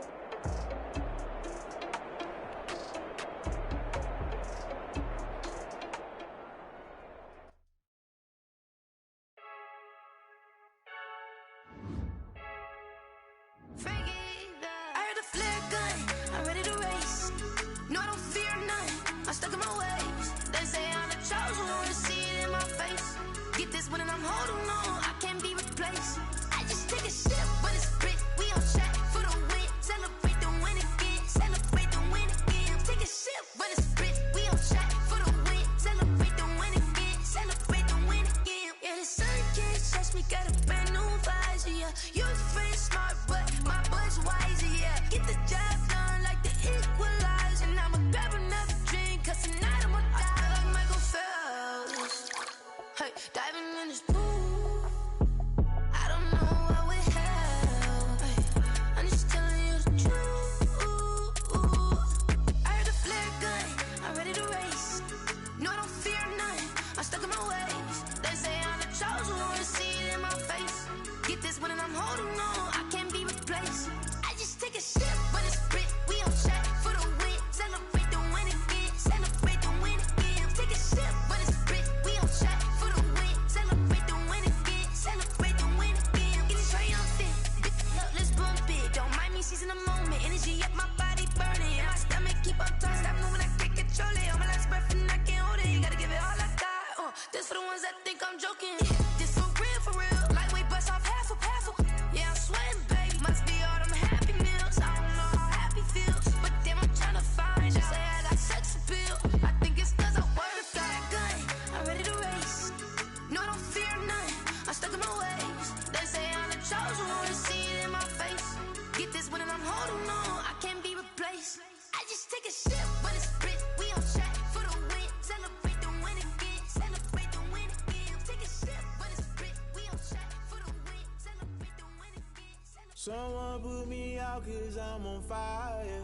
Someone put me out 'cause I'm on fire.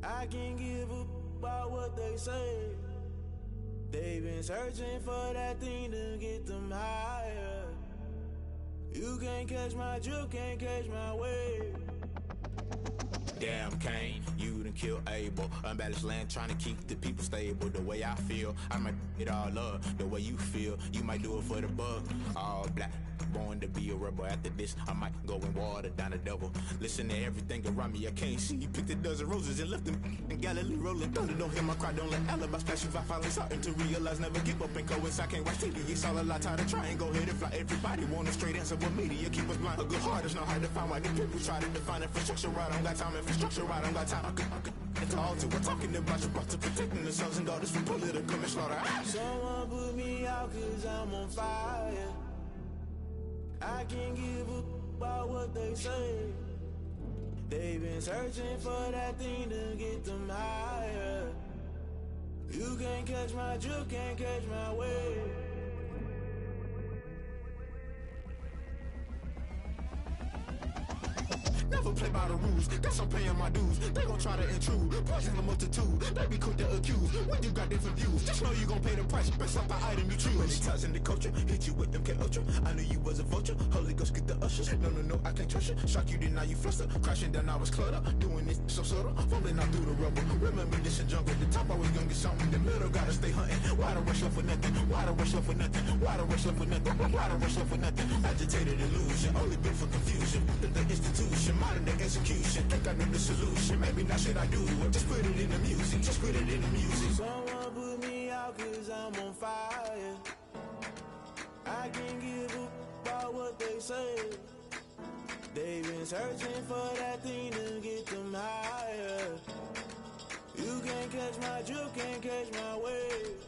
I can't give up about what they say. They've been searching for that thing to get them higher. You can't catch my drift, can't catch my wave. Damn Kane, you done killed Abel. Unbalanced land trying to keep the people stable. The way I feel, I might it all up. The way you feel, you might do it for the bug. All black, born to be a rebel. After this, I might go and water down the devil. Listen to everything around me, I can't see. You picked a dozen roses and left them in Galilee rolling thunder. Don't hear my cry, don't let alibi splash. If I finally starting to realize, never give up and coincide. Can't write TV, it's all a lot. Tired of trying, go ahead and fly. Everybody want a straight answer with media, keep us blind. A good heart is not hard to find. Why the people try to define infrastructure right? I don't got time, infrastructure right, I don't got time. It's all to we're talking about you brought to protecting the sons and daughters from political slaughter. Someone put me out 'cause I'm on fire. I can't give up about what they say. They've been searching for that thing to get them higher. You can't catch my drift, can't catch my wave. never play by the rules. Guess I'm paying my dues. They gon' try to intrude, poison the multitude. They be quick to accuse when you got different views. Just know you gon' pay the price, best up the item you choose. Many times in the culture, hit you with them K-Ultra. I knew you was a vulture, Holy Ghost get the ushers. No, I can't trust you. Shock you, then now you fluster. Crashing down, I was clutter. Doing this so subtle, fumbling out through the rubble. Remember this in jungle, the top always gonna get something. The middle gotta stay hunting. Why the rush up for nothing? Why the rush up for nothing? Why the rush up for nothing? Why the rush up for nothing? Agitated illusion, only built for confusion. The institution, modern day execution. Think I know the solution, maybe not should I do it. Just put it in the music, just put it in the music. Someone put me out cause I'm on fire. I can't give a about what they say. They've been searching for that thing to get them higher. You can't catch my drift, can't catch my wave.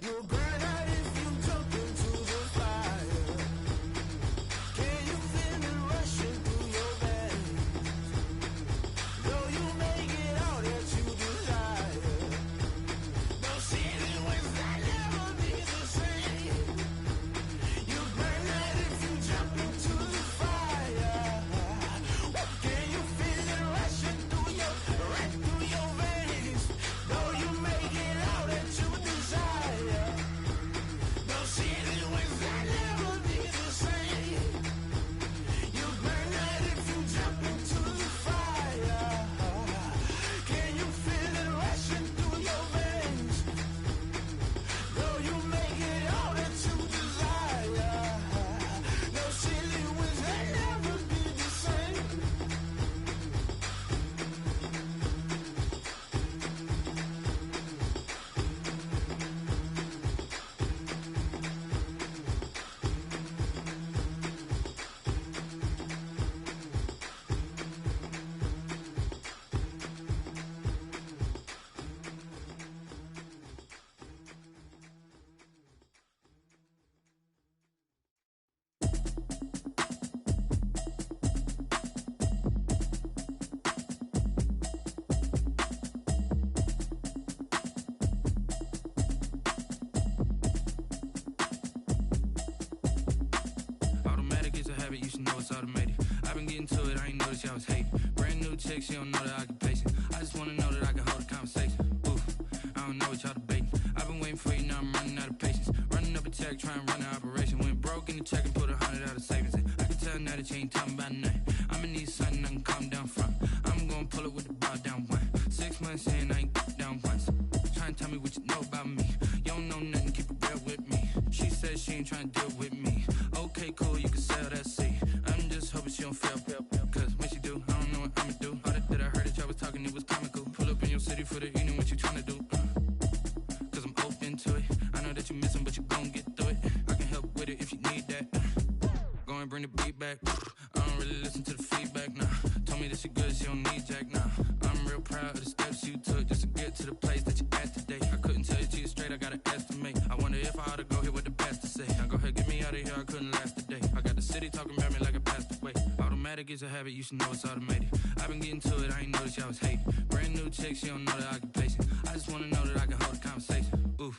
You'll burn out if you jump into the fire. Can you feel it rushing through your veins? Though you make it all that you desire. No city was that never be the same. You burn out if you jump into the fire. Can you feel it rushing through your veins? Though you make it all that you desire. No city was that never be the same. You burn out if you jump into the fire. Can you feel it rushing through your veins? Though you make it all that you desire. No city was that never be the same. Automatic is a habit, you should know it's automated. I've been getting to it, I ain't noticed y'all was hating. Brand new chick, she don't know the occupation. I just wanna know that I can hold a conversation. Ooh, I don't know what y'all debating. I've been waiting for you, now I'm running out of patience. Running up a check, trying to run an operation. Went broke in the check and put 100 out of savings in. I can tell now that you ain't talking about nothing. I'ma need something I can calm down from. I'm gonna pull it with the bar down one. 6 months in, I ain't down once. Trying to tell me what you know about me. You don't know nothing, keep it real with me. She said she ain't trying to deal with me. Okay, cool, you can sell that seed. I'm just hoping she don't fail. Cause when she do, I don't know what I'ma do. All that I heard that y'all was talking, it was comical. Pull up in your city for the evening, what you tryna do? Cause I'm open to it. I know that you missing, but you gon' get through it. I can help with it if you need that. Go and bring the beat back. I don't really listen to the feedback, nah. Told me that she good, she don't need jack, nah. I'm real proud of the steps you took just to get to the place that you at today. I couldn't tell you to you straight, I gotta estimate. I wonder if I ought to go here with the best to say. Now go ahead, get me out of here, I couldn't last today. I got the city talking about me like I passed away. Automatic is a habit, you should know it's automated. I've been getting to it, I ain't noticed y'all was hating. Brand new chick, she don't know the occupation. I just wanna know that I can hold a conversation. Ooh,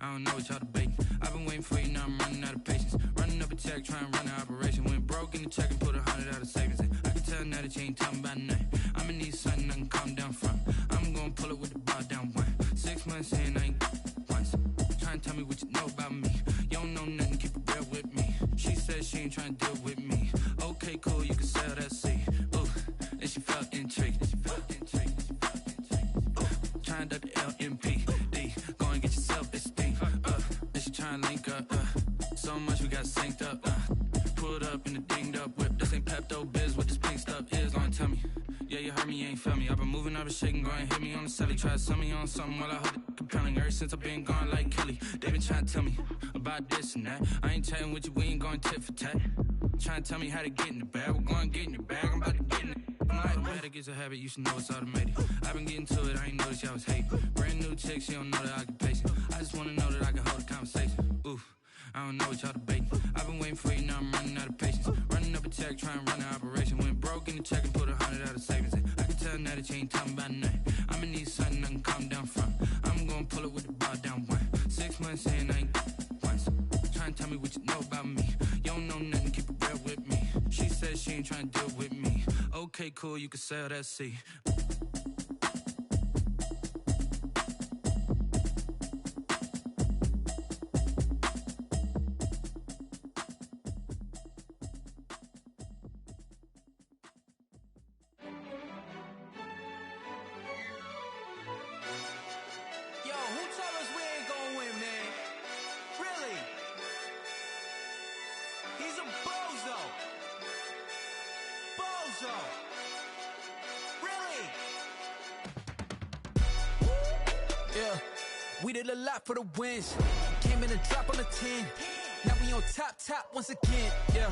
I don't know what y'all debating. I've been waiting for you, now I'm running out of patience. Running up a check, trying to run an operation. Went broke in the check and put 100 out of savings in. I can tell now that you ain't talking about nothing. I'ma need something I can calm down from. I'm gonna pull it with the bar down one. 6 months in, I ain't once. Trying to tell me what you know about me. You don't know nothing, keep it real with me. She said she ain't trying to deal with me. Okay, cool, you can sell that seed. Ooh, and she felt intrigued. Trying to duck the LMP. Go and get your self-esteem. And she trying to link up. So much we got synced up. Pulled up in the dinged up whip. This ain't Pepto-Biz, what this pink stuff is. Long tell me. Yeah, you heard me, you ain't felt me. I've been moving, I've been shaking, go and hit me on the celly. Try to sell me on something while I hold it compelling. Ever since I've been gone like Kelly, they been trying to tell me about this and that. I ain't chatting with you, we ain't going tit for tat. Trying to tell me how to get in the bag. We're going to get in the bag, I'm about to get in it. Automatic is a habit, you should know it's automated. I've been getting to it, I ain't noticed y'all was hating. Brand new chick, she don't know the occupation. I just wanna know that I can hold a conversation. Ooh, I don't know what y'all debating. I've been waiting for you, now I'm running out of patience. Running up a check, trying to run an operation. Went broke in the check and put 100 out of savings in. I can tell now that you ain't talking about nothing. I'ma need something I can calm down from. I'm gonna pull it with the bar down one. 6 months in, I ain't once. Trying to tell me what you know about me. You don't know nothing, keep it real with me. She said she ain't trying to deal with me. Okay, cool, you can sail that sea. We did a lot for the wins. Came in a drop on the 10. Now we on top once again. Yeah.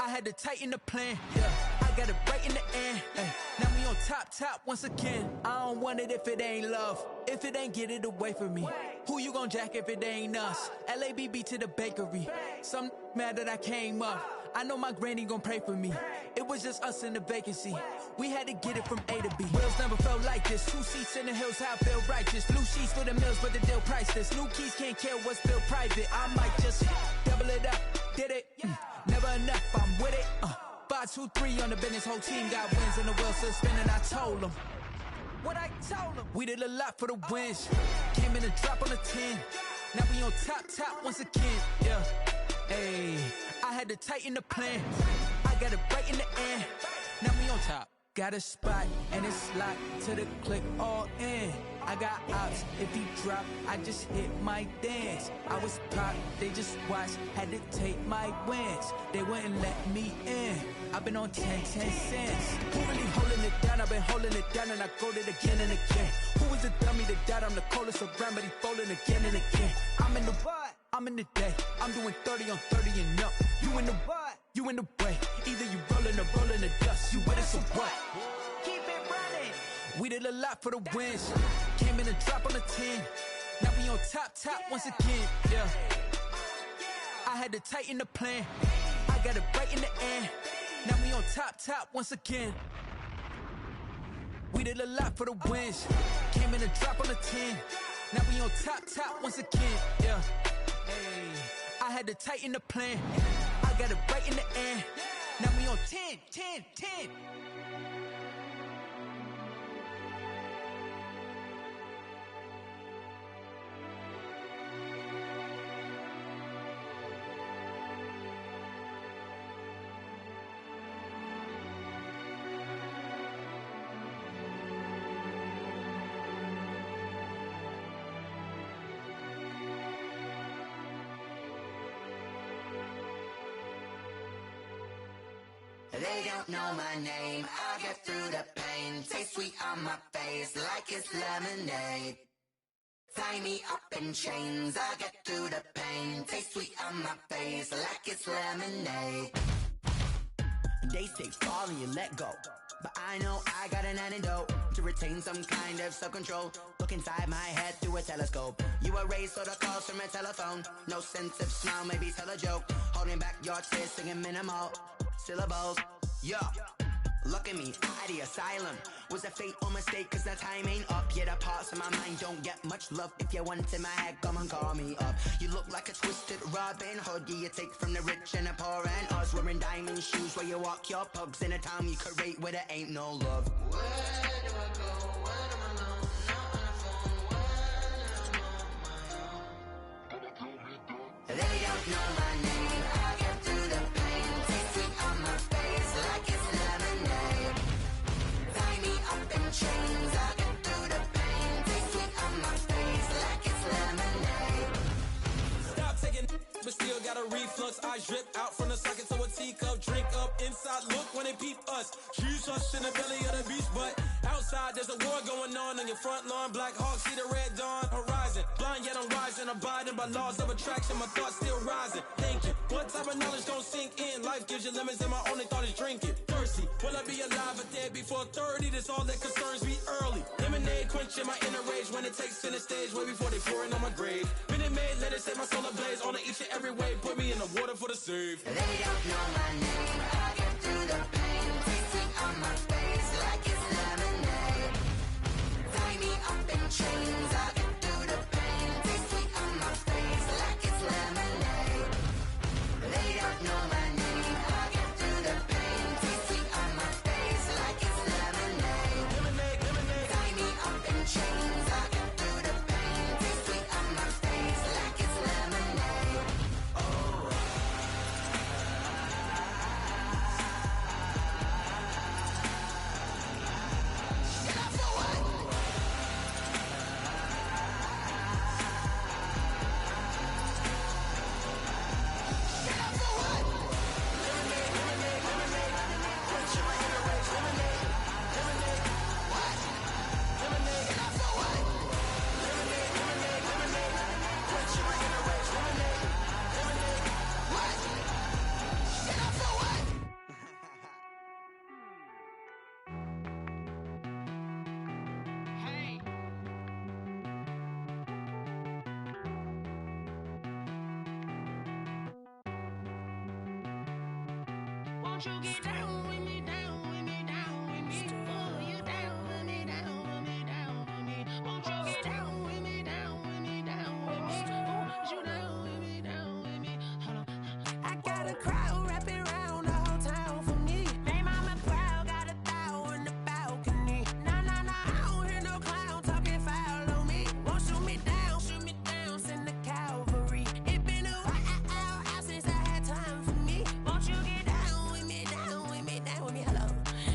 I had to tighten the plan. Yeah. I got it right in the end. Ay. Now we on top once again. I don't want it if it ain't love. If it ain't, get it away from me. Who you gon' jack if it ain't us? LABB to the bakery. Some mad that I came up. I know my granny gon' pray for me. It was just us in the vacancy. We had to get it from A to B. Wheels never felt like this. 2 seats in the hills, how I feel righteous. Blue sheets for the mills, but the deal priceless. New keys can't care what's still private. I might just double it up. Did it? Never enough, I'm with it. 5, 2, 3 on the business. Whole team got wins and the wheels still spinning. I told them what I told them. We did a lot for the wins. Came in a drop on the 10. Now we on top once again. Yeah. Hey, I had to tighten the plan. I got it right in the end. Now we on top. Got a spot and it's locked to the click all in. I got ops, if he drop, I just hit my dance. I was pop, they just watched, had to take my wins. They wouldn't let me in. I've been on 10 cents. Who really holding it down? I've been holding it down and I go it again and again. Who was the dummy that died? I'm the coldest around, but he falling again and again. I'm in the what? I'm in the day. I'm doing 30 on 30 and up. You in the what? You in the way. Either you rolling or rolling the dust. You with us or what? Keep it running. We did a lot for the wins. Came in a drop on the 10. Now we on top once again. Yeah. I had to tighten the plan. I got it right in the end. Now we on top once again. We did a lot for the wins. Came in a drop on the 10. Now we on top once again. Yeah. Hey, I had to tighten the plan. I got it right in the end. Now we on 10. They don't know my name, I'll get through the pain. Taste sweet on my face like it's lemonade. Tie me up in chains, I'll get through the pain. Taste sweet on my face like it's lemonade. They say fall and you let go, but I know I got an antidote to retain some kind of self-control. Look inside my head through a telescope. You erase all the calls from a telephone. No sense of smile, maybe tell a joke. Holding back your tears, singing minimal syllables. Yeah, look at me, at the asylum. Was a fate or mistake, cause the time ain't up. Yeah, the parts of my mind don't get much love. If you want in my head, come and call me up. You look like a twisted Robin Hood. Yeah, you take from the rich and the poor and us. Wearing diamond shoes where you walk your pugs in a town you could rate where there ain't no love. Where do I go? When am I alone? Not on the phone. When I'm on my own. They don't know my name. I get through the pain. Taste sweet on my face like it's lemonade. Tie me up in chains. I get through the pain. Taste sweet on my face like it's lemonade. Stop taking, but still got a reflux. I drip out from the socket to a teacup. Drink up inside, look when they peep us. Choose us in the belly of the beach, but outside there's a war going on your front lawn. Black Hawk, see the red dawn horizon. Blind yet I'm rising, abiding by laws of attraction. My thoughts still rising. Thinking, what type of knowledge don't sink in? Life gives you lemons and my only thought is drinking. Thirsty, will I be alive or dead before 30? That's all that concerns me early. Lemonade quenching my inner rage when it takes center stage way before they pouring on my grave. Minute Maid, let it set my soul ablaze on each and every way. Put me in the water for the save. They don't know my name. I get through the pain. Taste sweet on my face like it's lemonade. Tie me up in chains. I get through the pain. Taste sweet on my face like it's lemonade. They don't know my name. I get through the pain. Taste sweet on my Won't you get down with me, down with me, down with me? Oh, you down with me, down with me, down with me. Won't you get down with me, down with me, down with me? Oh, you down with me, down with me? Hold on. I got a crowd wrapping around the whole town for me. They mama proud, got a thou in the balcony. Nah, nah, nah, I don't hear no clown talking foul on me. Won't shoot me down, send the cavalry. It been a while since I had time for me. Won't you get down with me, down with me, down with me? Hello.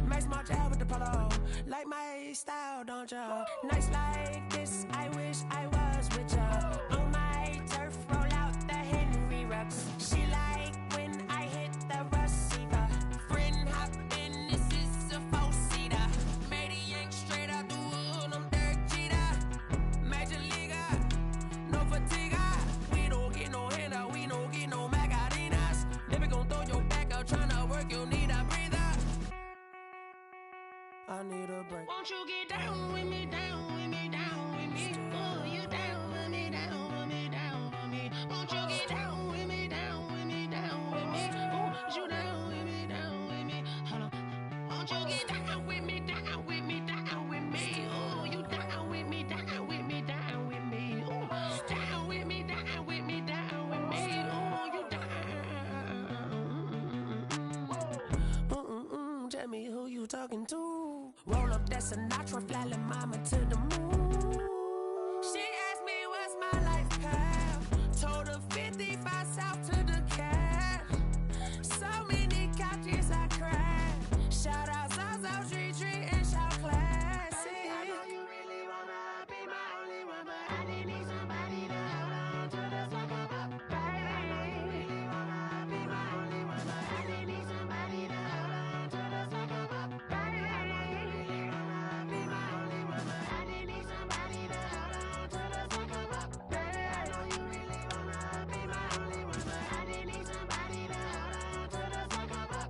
Max March out with the polo. Like my style, don't ya? Nights like this, I wish I was with ya. On my turf, roll out the Henry Rux. She like when I hit the receiver. Friend hop in, this is a four-seater. Made a yank straight out the wood, I'm Derek Jeter. Major leaguer, no fatigue. We don't get no handout, we don't get no Macarinas. Never gon' throw your back out, tryna work, you need a breather. I need a break. Won't you get down with me, down with me, down with me? Oh, you down with me, down with me, down with me? Won't you get down with me, down with me, down with me? Oh, you down with me, down with me? Hold on. Won't you get down with me, down with me, down with me? Oh, you down with me, down with me, down with me? Oh, down with me, down with me, down with me? Oh, you down. Tell me who you talking to. Roll up that Sinatra, fly la mama to the moon. She asked me what's my life path. Told her 55 south to the cat. So many couches I cried. Shout out Zazo, Tree, and shout classic. I know you really wanna be my only one, but I didn't need somebody to hold on to the fuck up. Baby, I know you really wanna be my only one, but I didn't need somebody to hold on to the fuck up. Baby, I know you really wanna be my only one, but I didn't need somebody to hold on to the fuck up. Baby, I know you really wanna be my only one, but I didn't need somebody to hold on to the fuck up.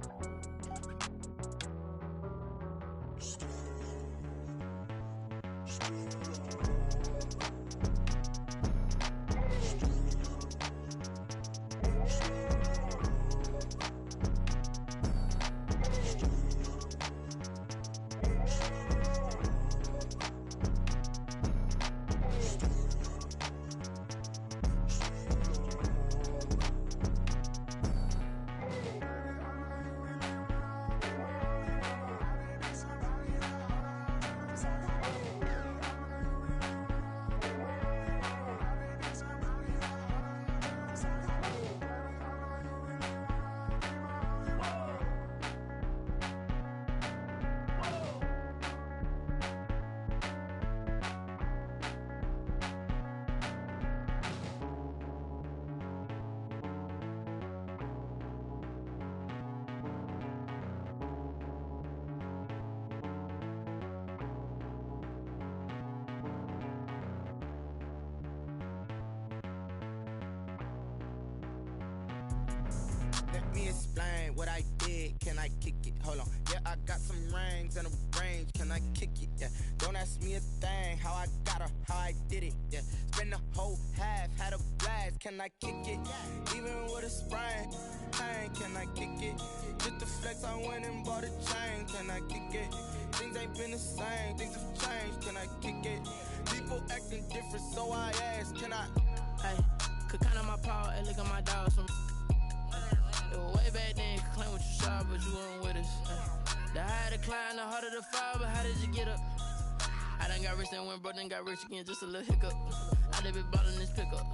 Let me explain what I did. Can I kick it? Hold on. Yeah, I got some rings and a range. Can I kick it? Yeah. Don't ask me a thing. How I got her, how I did it. Yeah. Spend the whole half, had a blast. Can I kick it? Even with a sprain. Pain, can I kick it? Just the flex, I went and bought a chain. Can I kick it? Things ain't been the same. Things have changed. Can I kick it? People acting different, so I ask. Can I? Hey, could count on my power and look at my dogs from. It was way back then, could claim what you saw, but you weren't with us. The higher the climb, the harder the fall, but how did you get up? I done got rich, then went broke, then got rich again, just a little hiccup. I done been ballin' this pickup.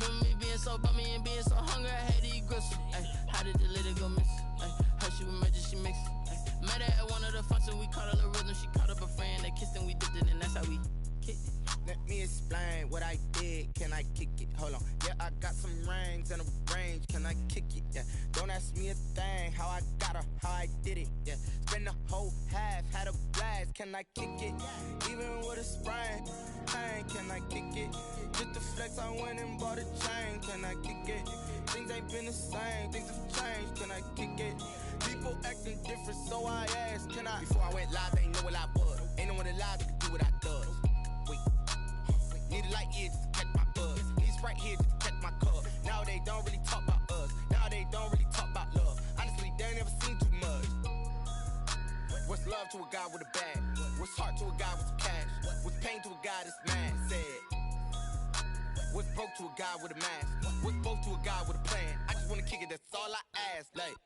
Remember me being so bummy and being so hungry, I had to eat gristle. Ay, how did the lady go miss? Ay, her she was magic, she mixed. Met her at one of the functions, we caught a little rhythm, she caught up a friend, they kissed and we dipped it, and that's how we kicked it. Let me explain what I did. Can I kick it? Hold on. Yeah, I got some rings and a range. Can I kick it? Yeah. Don't ask me a thing. How I got her, how I did it. Yeah. Spend the whole half, had a blast. Can I kick it? Even with a sprain. Pain, can I kick it? Just the flex, I went and bought a chain. Can I kick it? Things ain't been the same. Things have changed. Can I kick it? People acting different, so I asked. Can I? Before I went live, they ain't know what I was. Ain't no one alive that could do what I does. Need a light here just to catch my buzz. Need Sprite here just to catch my cup. Now they don't really talk about us. Now they don't really talk about love. Honestly, they ain't never seen too much. What's love to a guy with a bag? What's heart to a guy with some cash? What's pain to a guy that's mad? Said. What's broke to a guy with a mask? What's both to a guy with a plan? I just wanna kick it, that's all I ask. Like,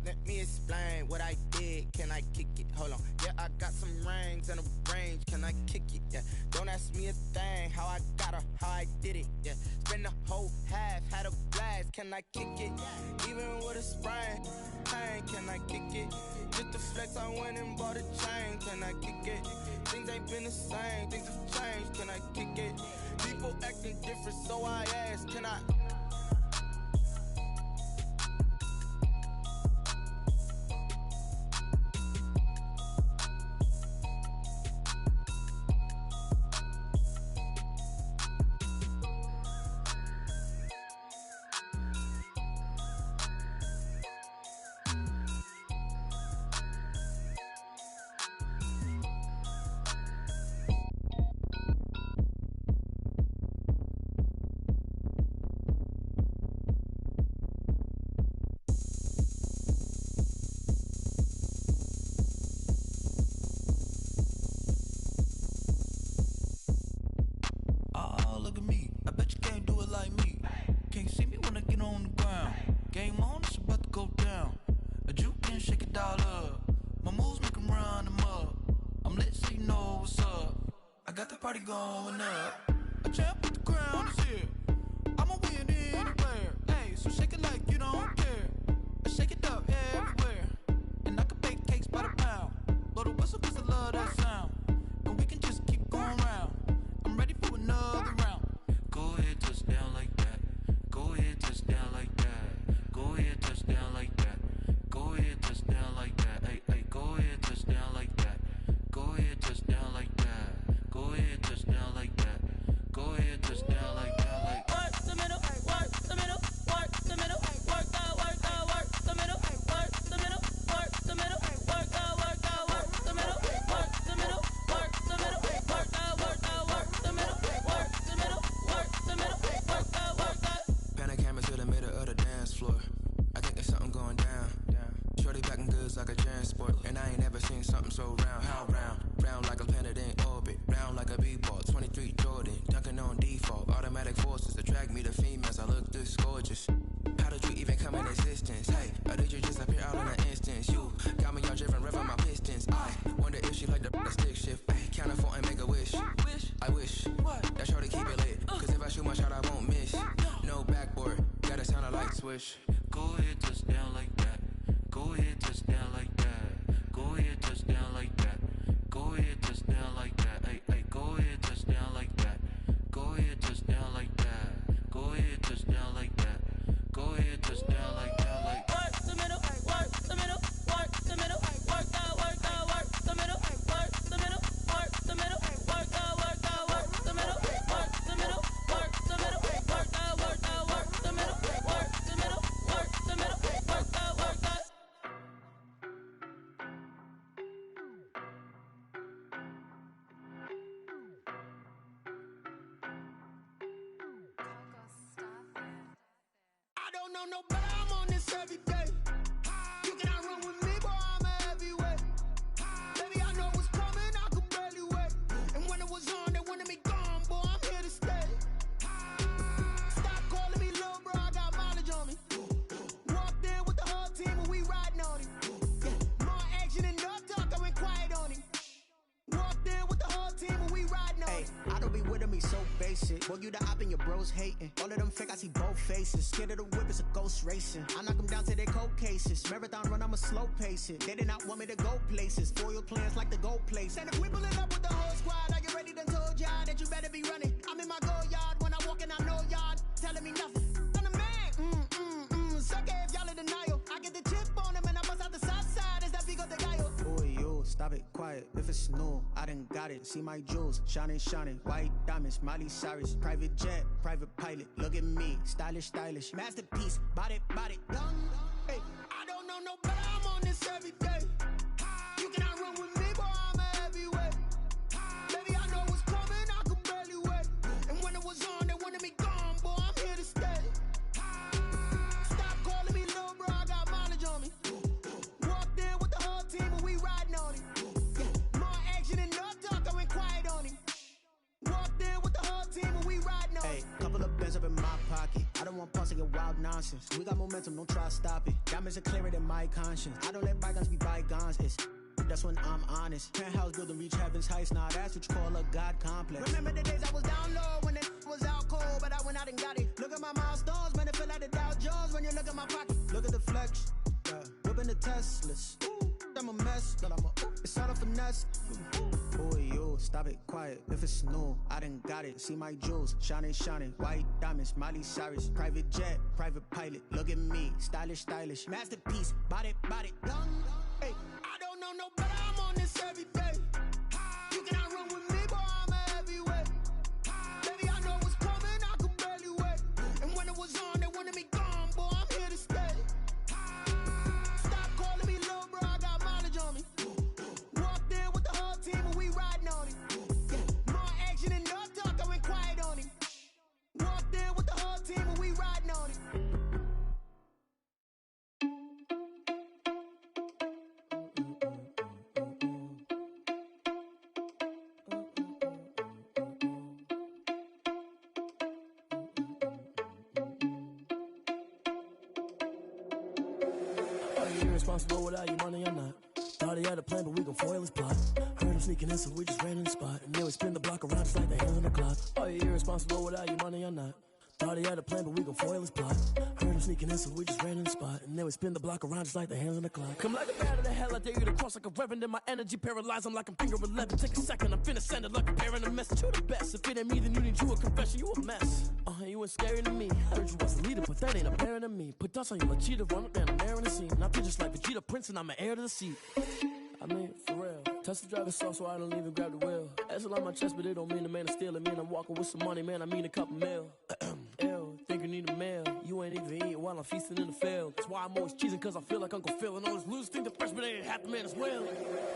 let me explain what I did. Can I kick it? Hold on. Yeah, I got some rings and a range. Can I kick it? Yeah. Don't ask me a thing. How I got her, how I did it. Yeah. Spend the whole half, had a blast. Can I kick it? Even with a sprain. Pain, can I kick it? Just to flex, I went and bought a chain. Can I kick it? Things ain't been the same. Things have changed. Can I kick it? People acting different, so I ask. Can I? Party going up. A champ with the crown is here. I'ma win anywhere. Hey, so shake it like you don't care. I shake it up everywhere. And I can bake cakes by the pound. Blow the whistle cause I love that sound. And we can just keep going round. I'm ready for another round. Go ahead, touch down like that. Go ahead, touch down like that. Go ahead, touch down like that. Go ahead, touch down like that. Hey, hey, go ahead, touch down like that. Go ahead, touch down like that. Go ahead, touch down like that. Go ahead, touch down like that. Like work the middle, work the middle, work the middle, work out, work out, work the middle, work the middle, work the middle, work out, work out, work the middle, work the middle, work the middle, work out, work out, work the middle, work the middle, work the middle, work out, work out. Pan a camera to the middle of the dance floor. I think there's something going down. Shorty packing goods like a transport, and I ain't never seen something so round. How round? Round like a planet in orbit, round like a b-ball. 23 Jordan, dunking on default. Automatic forces attract me to females. I look this gorgeous. How did you even come in existence? Hey, or did you just appear out in an instance? You got me all driven, revving my pistons. I wonder if she like the stick shift. Ay, count a 4 and make a wish. I wish that shorty keep it lit. Cause if I shoot my shot, I won't miss. No backboard, gotta sound a light switch. Go ahead, touch down like that. Go ahead, touch down like that. Go ahead, touch down like that. Go ahead, touch down like that. Hey, hey, go ahead, touch down like that. Go ahead, touch down like that. Go ahead, touch down like that. Go ahead, touch down like that. Like work the middle, work the middle, work the middle, work out, work out, work the middle, work the middle, work the middle, work out, work out, work the middle, work the middle, work the middle, work out, work out, work the middle, work the middle, work the middle, work out, work out. I don't know no better, I'm on this every day. You cannot run with me, boy, I'm a heavyweight. Baby, I know what's coming, I could barely wait. And when it was on, they wanted me gone, boy, I'm here to stay. Stop calling me little bro, I got mileage on me. Walked in with the whole team and we riding on him. Yeah, more action than no talk, I went quiet on him. Walked in with the whole team and we riding on him. I don't be with me so basic. Boy, you the op and your bros hating. All of them fake, I see both faces. Scared of the whip, it's a ghost racing. I knock them down to their cold cases. Marathon run, I'ma slow pace it. They did not want me to go places. Foil plans like the go place. And if we pulling up with the whole squad, are you ready? Done told y'all that you better be running. I'm in my go yard. When I walk in, I know y'all telling me nothing. I'm the man. Suck it if y'all in denial. I get the chip on them and I bust out the south side. Is that Vigo de Gallo? Boy, yo, stop it, quiet. If it's new, I done got it. See my jewels, shining, shining. White diamonds, Miley Cyrus. Private jet, private pilot. Look at me, stylish, stylish. Masterpiece, body, done. Hey, I don't know no better, I'm on this every day. You cannot run with me, boy, I'm a heavyweight. Baby, I know what's coming, I could barely wait. And when it was on, they wanted me gone, boy, I'm here to stay. Stop calling me little bro, I got mileage on me. Walked in with the whole team and we ride. Hey, couple of bands up in my pocket. I don't want pause to get wild nonsense. We got momentum, don't try to stop it. Diamonds are clearer than my conscience. I don't let bygones be bygones. That's when I'm honest. Penthouse building reach heaven's heights. Now that's what you call a God complex. Remember the days I was down low when it was out cold, but I went out and got it. Look at my milestones, man, it feel like the Dow Jones when you look at my pocket. Look at the flex, whipping the Teslas. I'm a mess, but it's all a finesse. Boy, you stop it, quiet. If it's new, I done got it. See my jewels, shining, shining. White diamonds, Miley Cyrus. Private jet, private pilot. Look at me, stylish, stylish. Masterpiece, body, young. Hey, I don't know no better. I'm on this every day. You cannot run with me, boy. I'm a heavyweight. Baby, I know what's coming. I could barely wait. And when it was on, they wanted me gone, boy. I'm here to stay. Stop calling me little bro. I got mileage on me. Walked in with the whole team and we riding on it. Yeah. More action and no talk. I went quiet on him. Walked in with the whole team and we riding on it. Irresponsible without your money or not. Thought he had a plan, but we gon' foil his plot. Heard him sneaking in, so we just ran in the spot. And then we spin the block around just like the hands on the clock. Are you irresponsible without your money or not? Thought he had a plan, but we gon' foil his plot. Heard him sneaking in, so we just ran in the spot. And then we spin the block around just like the hands on the clock. Come like a bat of the hell, I dare you to cross like a reverend. In my energy paralyzed, I'm like I'm finger 11. Take a second, I'm finna send it like a parent a message. You the best, if it ain't me, then you need you a confession. You a mess, you ain't scary to me. Heard you was a leader, but that ain't apparent to me. Put dust on you, cheetah, run up down the air in the scene. I feel just like Vegeta Prince, and I'm an heir to the seat. I mean, for real. Touch the driver's sauce, so I don't even grab the wheel. That's on my chest, but it don't mean the man is stealing. Man, I'm walking with some money, man, I mean a couple mil. Ew, think you need a meal. You ain't even eating while I'm feasting in the field. That's why I'm always cheesing, cause I feel like Uncle Phil. And all those losers think the freshman ain't half the man as well.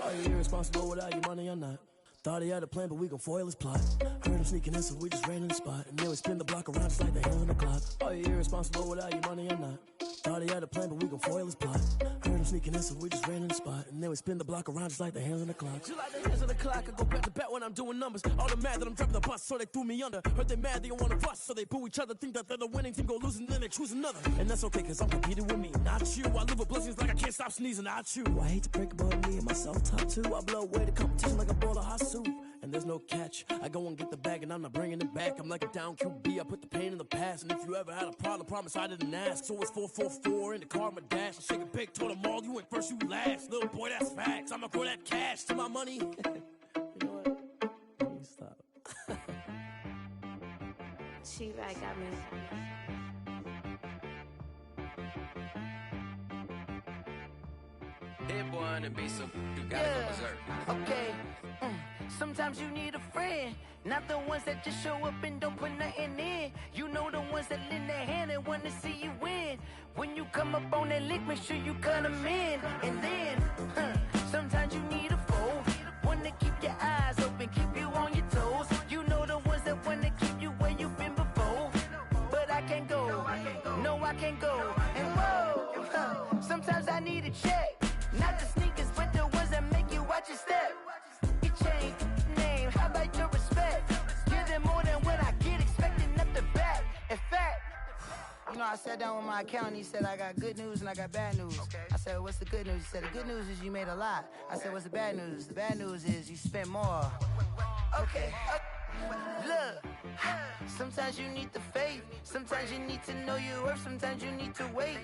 Are you irresponsible without your money or not? Thought he had a plan, but we gon' foil his plot. Heard him sneaking in, so we just ran in the spot. And then we spin the block around just like the hands on the clock. Are you irresponsible without your money or not? Thought he had a plan, but we gon' foil his plot. Heard him sneaking in, so we just ran in the spot. And then we spin the block around just like the hands on the clock. Just like the hands on the clock, I go back to back when I'm doing numbers. All the mad that I'm driving the bus, so they threw me under. Heard they mad, they don't wanna bust, so they boo each other. Think that they're the winning team, go losing, then they choose another. And that's okay, cause I'm competing with me, not you. I live with blessings like I can't stop sneezing, not you. I hate to break about me and myself top two. I blow away the competition like a bowl of hot soup. And there's no catch. I go and get the bag and I'm not bringing it back. I'm like a down QB, I put the pain in the past. And if you ever had a problem, promise I didn't ask. So it's 444 in the car, my dash. I shake a big, told them all, you went first, you last. Little boy, that's facts. I'ma grow that cash to my money. You know what? Let me stop. T-Rag got me. Hit one and be so you gotta go berserk. Okay. Sometimes you need a friend, not the ones that just show up and don't put nothing in. You know the ones that lend their hand and want to see you win. When you come up on that lick, make sure you cut them in. And then, sometimes you need a foe, one to keep your eyes open, keep you on your toes. You know the ones that want to keep you where you've been before. But I can't go, no I can't go. And whoa, sometimes I need a check, not the sneakers, but the ones that make you watch your step. You change name, how about your respect? Give them more than what I get, expecting nothing back. In fact, you know, I sat down with my accountant, he said I got good news and I got bad news. I said, what's the good news? He said, the good news is you made a lot. I said, what's the bad news? The bad news is you spent more. Okay. Look, sometimes you need the faith, sometimes you need to know your worth, sometimes you need to wait.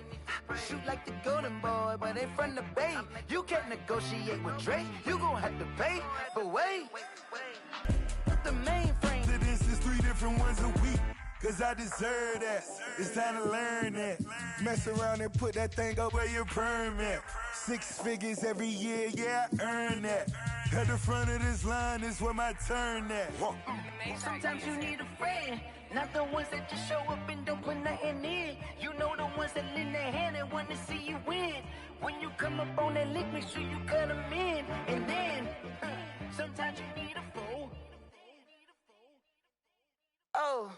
Shoot like the golden boy, but in front of the bay. You can't negotiate with Drake, you gon' have to pay. But wait, the mainframe. To this is 3 different ones a week, cause I deserve that. It's time to learn that. Mess around and put that thing up where your permit. 6 figures every year, yeah, I earn that. At the front of this line is where my turn at. Sometimes you need a friend, not the ones that just show up and don't put nothing in. You know the ones that lend their hand and want to see you win. When you come up on that lick, make sure you cut them in. And then, sometimes you need a foe. Oh,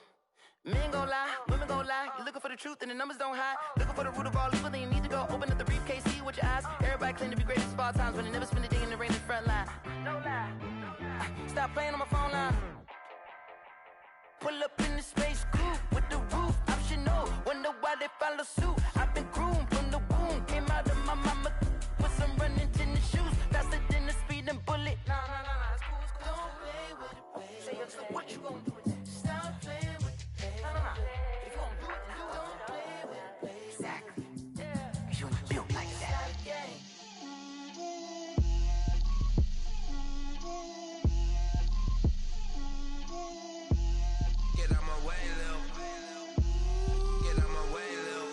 men gon' lie, women gon' lie. You're looking for the truth and the numbers don't hide. Looking for the root of all evil, then you need to go open up the briefcase, see with your eyes. Everybody claim to be greatest of all times, but they never spend a day in the rain in the front line. No lie. Stop playing on my phone line. Pull up in the space coupe with the roof optional. Wonder why they follow suit. I've been groomed from the womb. Came out of my mama with some running tennis shoes. Faster than the speeding bullet. Nah, it's cool, it's cool. Don't play with it, baby. Say so what you gonna do with it? Stop playing with it. Nah. If you gonna do it, then don't play with it, baby. Exactly. Cause you ain't built like that. Get out my way, Lil. Get out my way, Lil.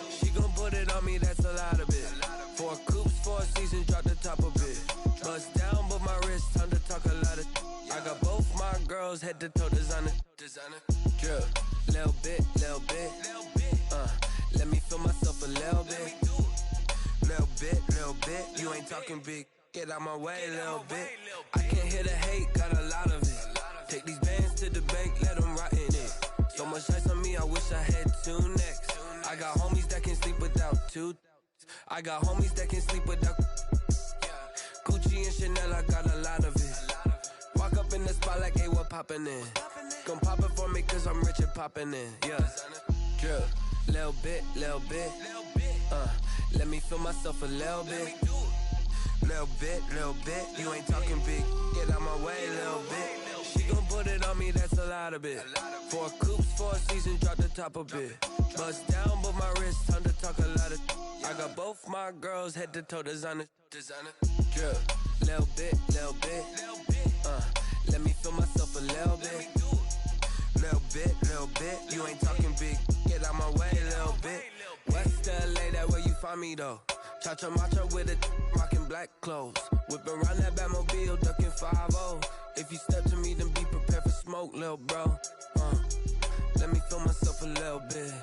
She gon' put it on me, that's a lot of it. 4 coops, 4 seasons, drop the top of it. Bust down, but my wrist, time to talk a lot of. I got both my girls, head to toe designer. Drip, little bit. Let me feel myself a little bit. Little bit. You ain't talking big. Get out my way, little bit. I can't hear the hate, got a lot of it. Take these bands to the bank, let them rot in it. So much ice on me, I wish I had 2 necks. I got homies that can sleep without 2. I got homies that can sleep without Gucci and Chanel, I got a lot of it. Walk up in the spot like, hey, what poppin' in? Gon' pop it for me cause I'm rich and poppin' in. Yeah, drip, little bit. Let me feel myself a little bit. Little bit. You ain't talking big. Get out my way, little bit. She gon' put it on me, that's a lot of it. 4 coops, 4 seasons, drop the top a bit. Bust down, but my wrist, time to talk a lot of. I got both my girls, head to toe designer. Drip, little bit. Let me feel myself a little bit. Little bit. You ain't talking big. Get out my way, little bit. West LA, that where you find me though. Cha-cha macha with it, rockin' black clothes. Whip around that Batmobile, ducking 5-0. If you step to me, then be prepared for smoke, lil' bro. Let me feel myself a little bit.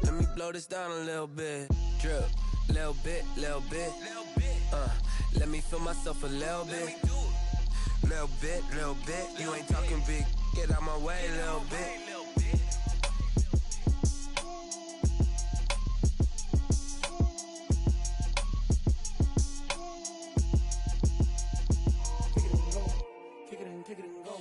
Let me blow this down a little bit. Drip, little bit. Let me feel myself a little bit. Little bit. You ain't talking big. Get out my way, little bit. Kick it and go.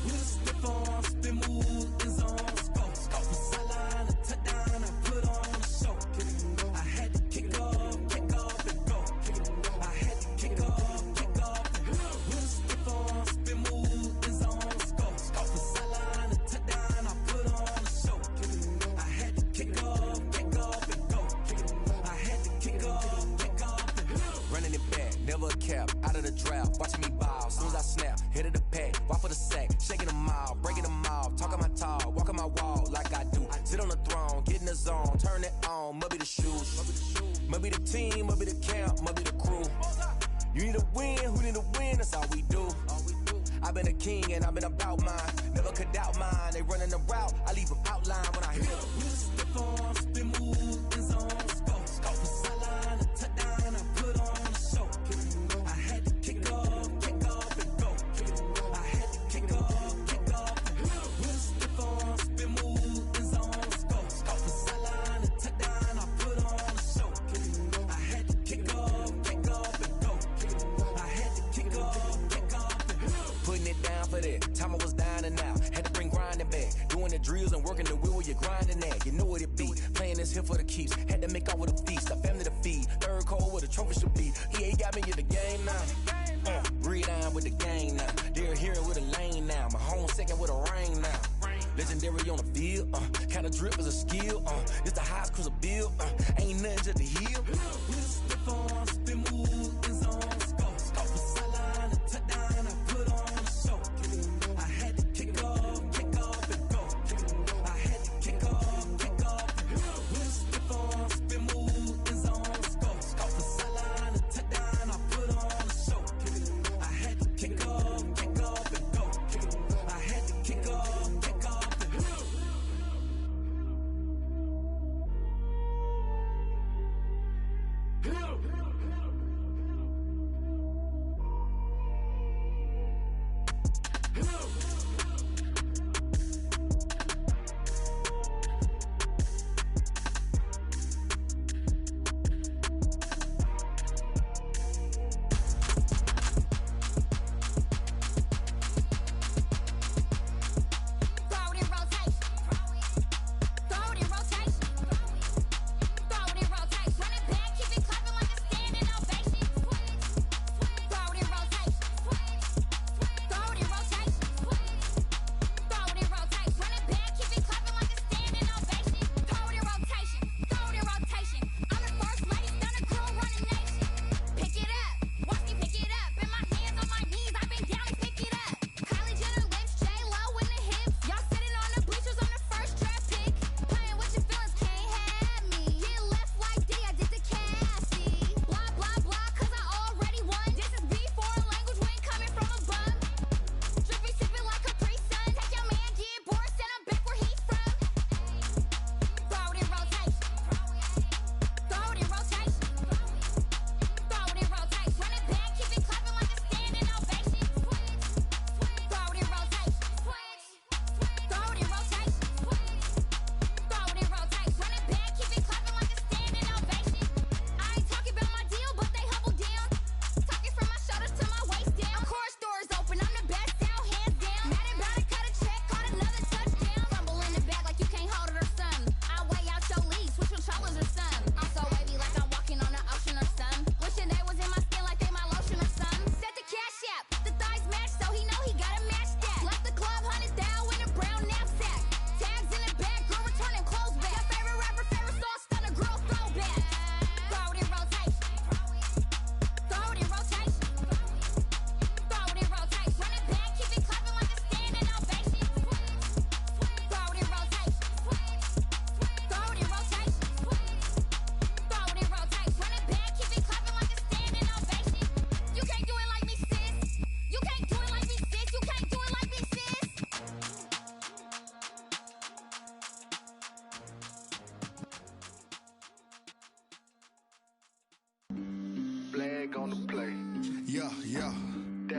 With the on, spin move, is on scope. Scope the sideline, a touchdown, I put on a show. Kick it and go. I had to kick off and go. Kick it and go. I had to kick off and go. With the on, spin move, is on scope. Scope the sideline, a touchdown, I put on a show. Kick it and go. I had to kick off and go. Kick it and go. I had to kick off and go. Running it back, never a cap, out of the draft, watching me ball, soon as I snap, hit of the pack, walk for the sack, shaking them all, breaking them off, talking my talk, walking my wall like I do, sit on the throne, get in the zone, turn it on, must be the shoes, must be the team, must be the camp, must be the crew, you need a win, who need a win, that's all we do, I've been a king and I've been about mine, never could doubt mine, they running the route, I leave them outline when I hit them. Step on, spin move, is on scope, scope the sideline, a touchdown, I put on a show, kick it and go, I had to kick off and go, kick it and go, I had to kick off and go, step on, spin move, is on scope, scope the sideline, a touchdown, I put on a show, kick it and go, I had to kick off and go, kick it and go, I had to kick off and go. Putting it down for that, time I was down and out, had to bring grinding back, doing the drills and working the wheel where you're grinding at, you know what it be, playing this here for the keeps, had to make out with a feast, a family to feed, third cold where the trophy should be, EA got me in the game now, read on with the game now, they're here with a lane now, my home second with a ring now, legendary on the field, kinda drip is a skill, this the highest cruiser bill, ain't nothing just the heel. Step on, spin move, is on scope, scope the sideline, a touchdown, I put on a show, kick it and go, I had to kick off and go, kick it and go, I had to kick off and go, step on, spin move, is on scope, scope the sideline, a touchdown, I put on a show, kick it and go, I had to kick off and go, kick it and go, I had to kick off and go.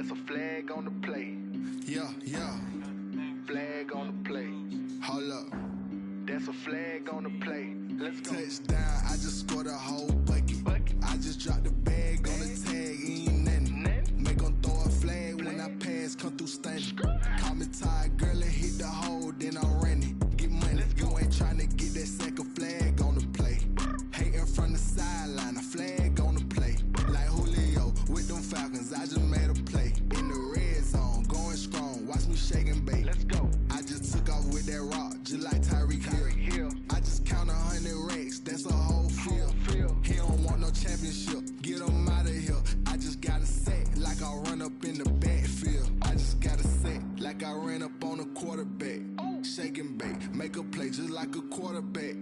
That's a flag on the play. Yeah, yeah. Flag on the play. Hold up. That's a flag on the play. Let's go. Touchdown, I just scored a whole bucket. I just dropped the bag on the tag, ain't nothing. Make 'em throw a flag when I pass, come through stunning. Call me tired, girl, and hit the hole, then I'm running. Get money, you ain't tryna get that second flag on the play. Hating from the sideline, a flag on the play. Like Julio with them Falcons, I just made a play. In the red zone, going strong, watch me shake and bake. Let's go. I just took off with that rock, just like Tyreek Hill. I just count 100 racks, that's a whole field. He don't want no championship, get him out of here. I just got a set, like I run up in the backfield. I just got a set, like I ran up on a quarterback. Shake and bake, make a play just like a quarterback.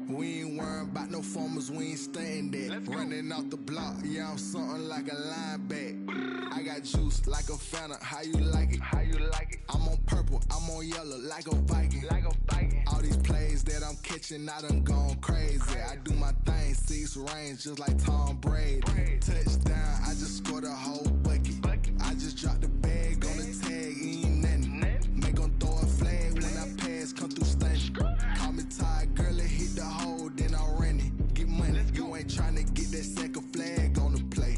We ain't worrying about no formers, we ain't staying there. Running off the block, yeah, I'm something like a linebacker. I got juice like a Fanta, how you like it? How you like it? I'm on purple, I'm on yellow, like a Viking. Like a Viking. All these plays that I'm catching, I done gone crazy. I do my thing, 6 range, just like Tom Brady. Touchdown, I just scored a whole bucket. I just dropped the bag on the tag, ain't nothing. Make 'em throw a flag when I pass, come through stunning. Call me tired, girl, and hit the hole, then I'm running. Get money, you ain't tryna get that second flag on the play.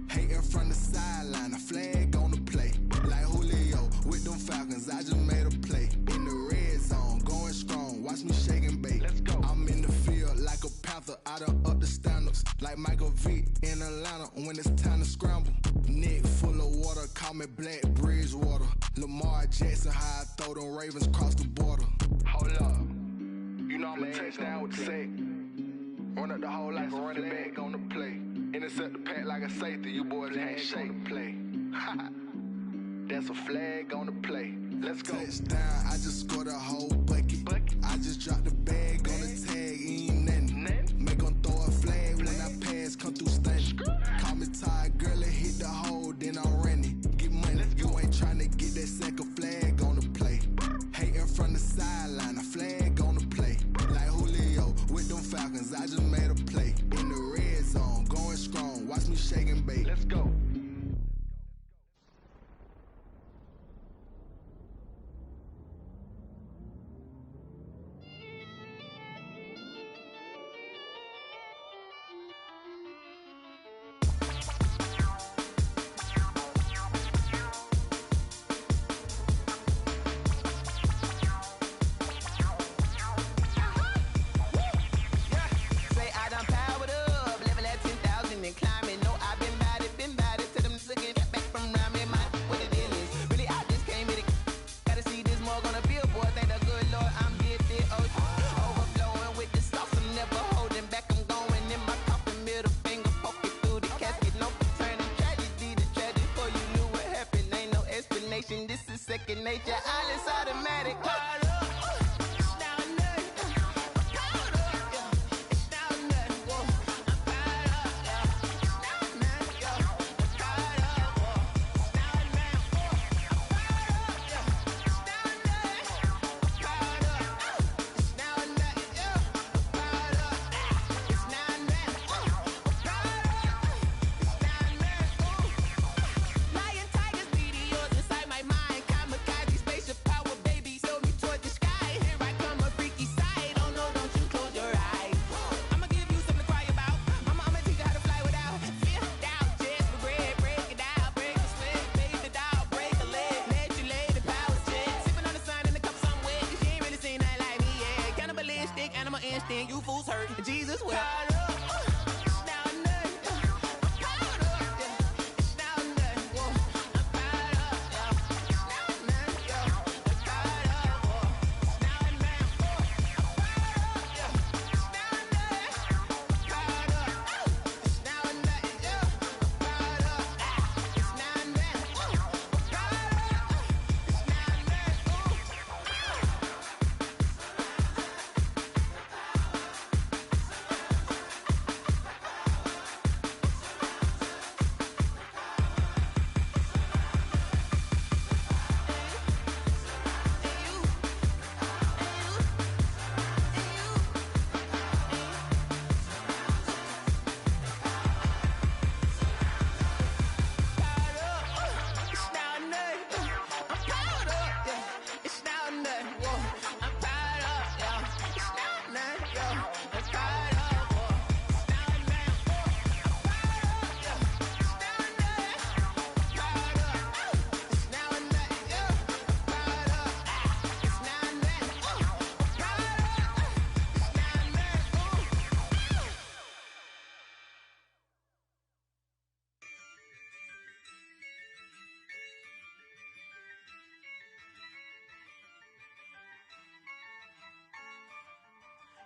Hating from the sideline, a flag on the play. Like Julio with them Falcons, I just made a play. In the red zone, going strong, watch me shake and bake. Let's go. I'm in the field like a panther, I done up the standards. Like Michael Vick in Atlanta when it's time to scramble. Neck full of water, call me Black Bridgewater. Lamar Jackson, how I throw them Ravens across the border. Hold up. You know I'm a touchdown with the sack. Run up the hole like a running back on the play. Intercept the pack like a safety. You boys can't shake the play. That's a flag on the play. Let's go. Touchdown, I just scored a whole bucket. I just dropped the bag on the tag, ain't nothing. Make 'em throw a flag when I pass, come through stunning. Call me tired, girl, and hit the hole, then I'm running. Get money, you ain't tryna get that second flag on the play. Hating from the sideline, a flag on the play. Like Julio with them Falcons, I just made a play. In the red zone, going strong, watch me shake and bake. Let's go.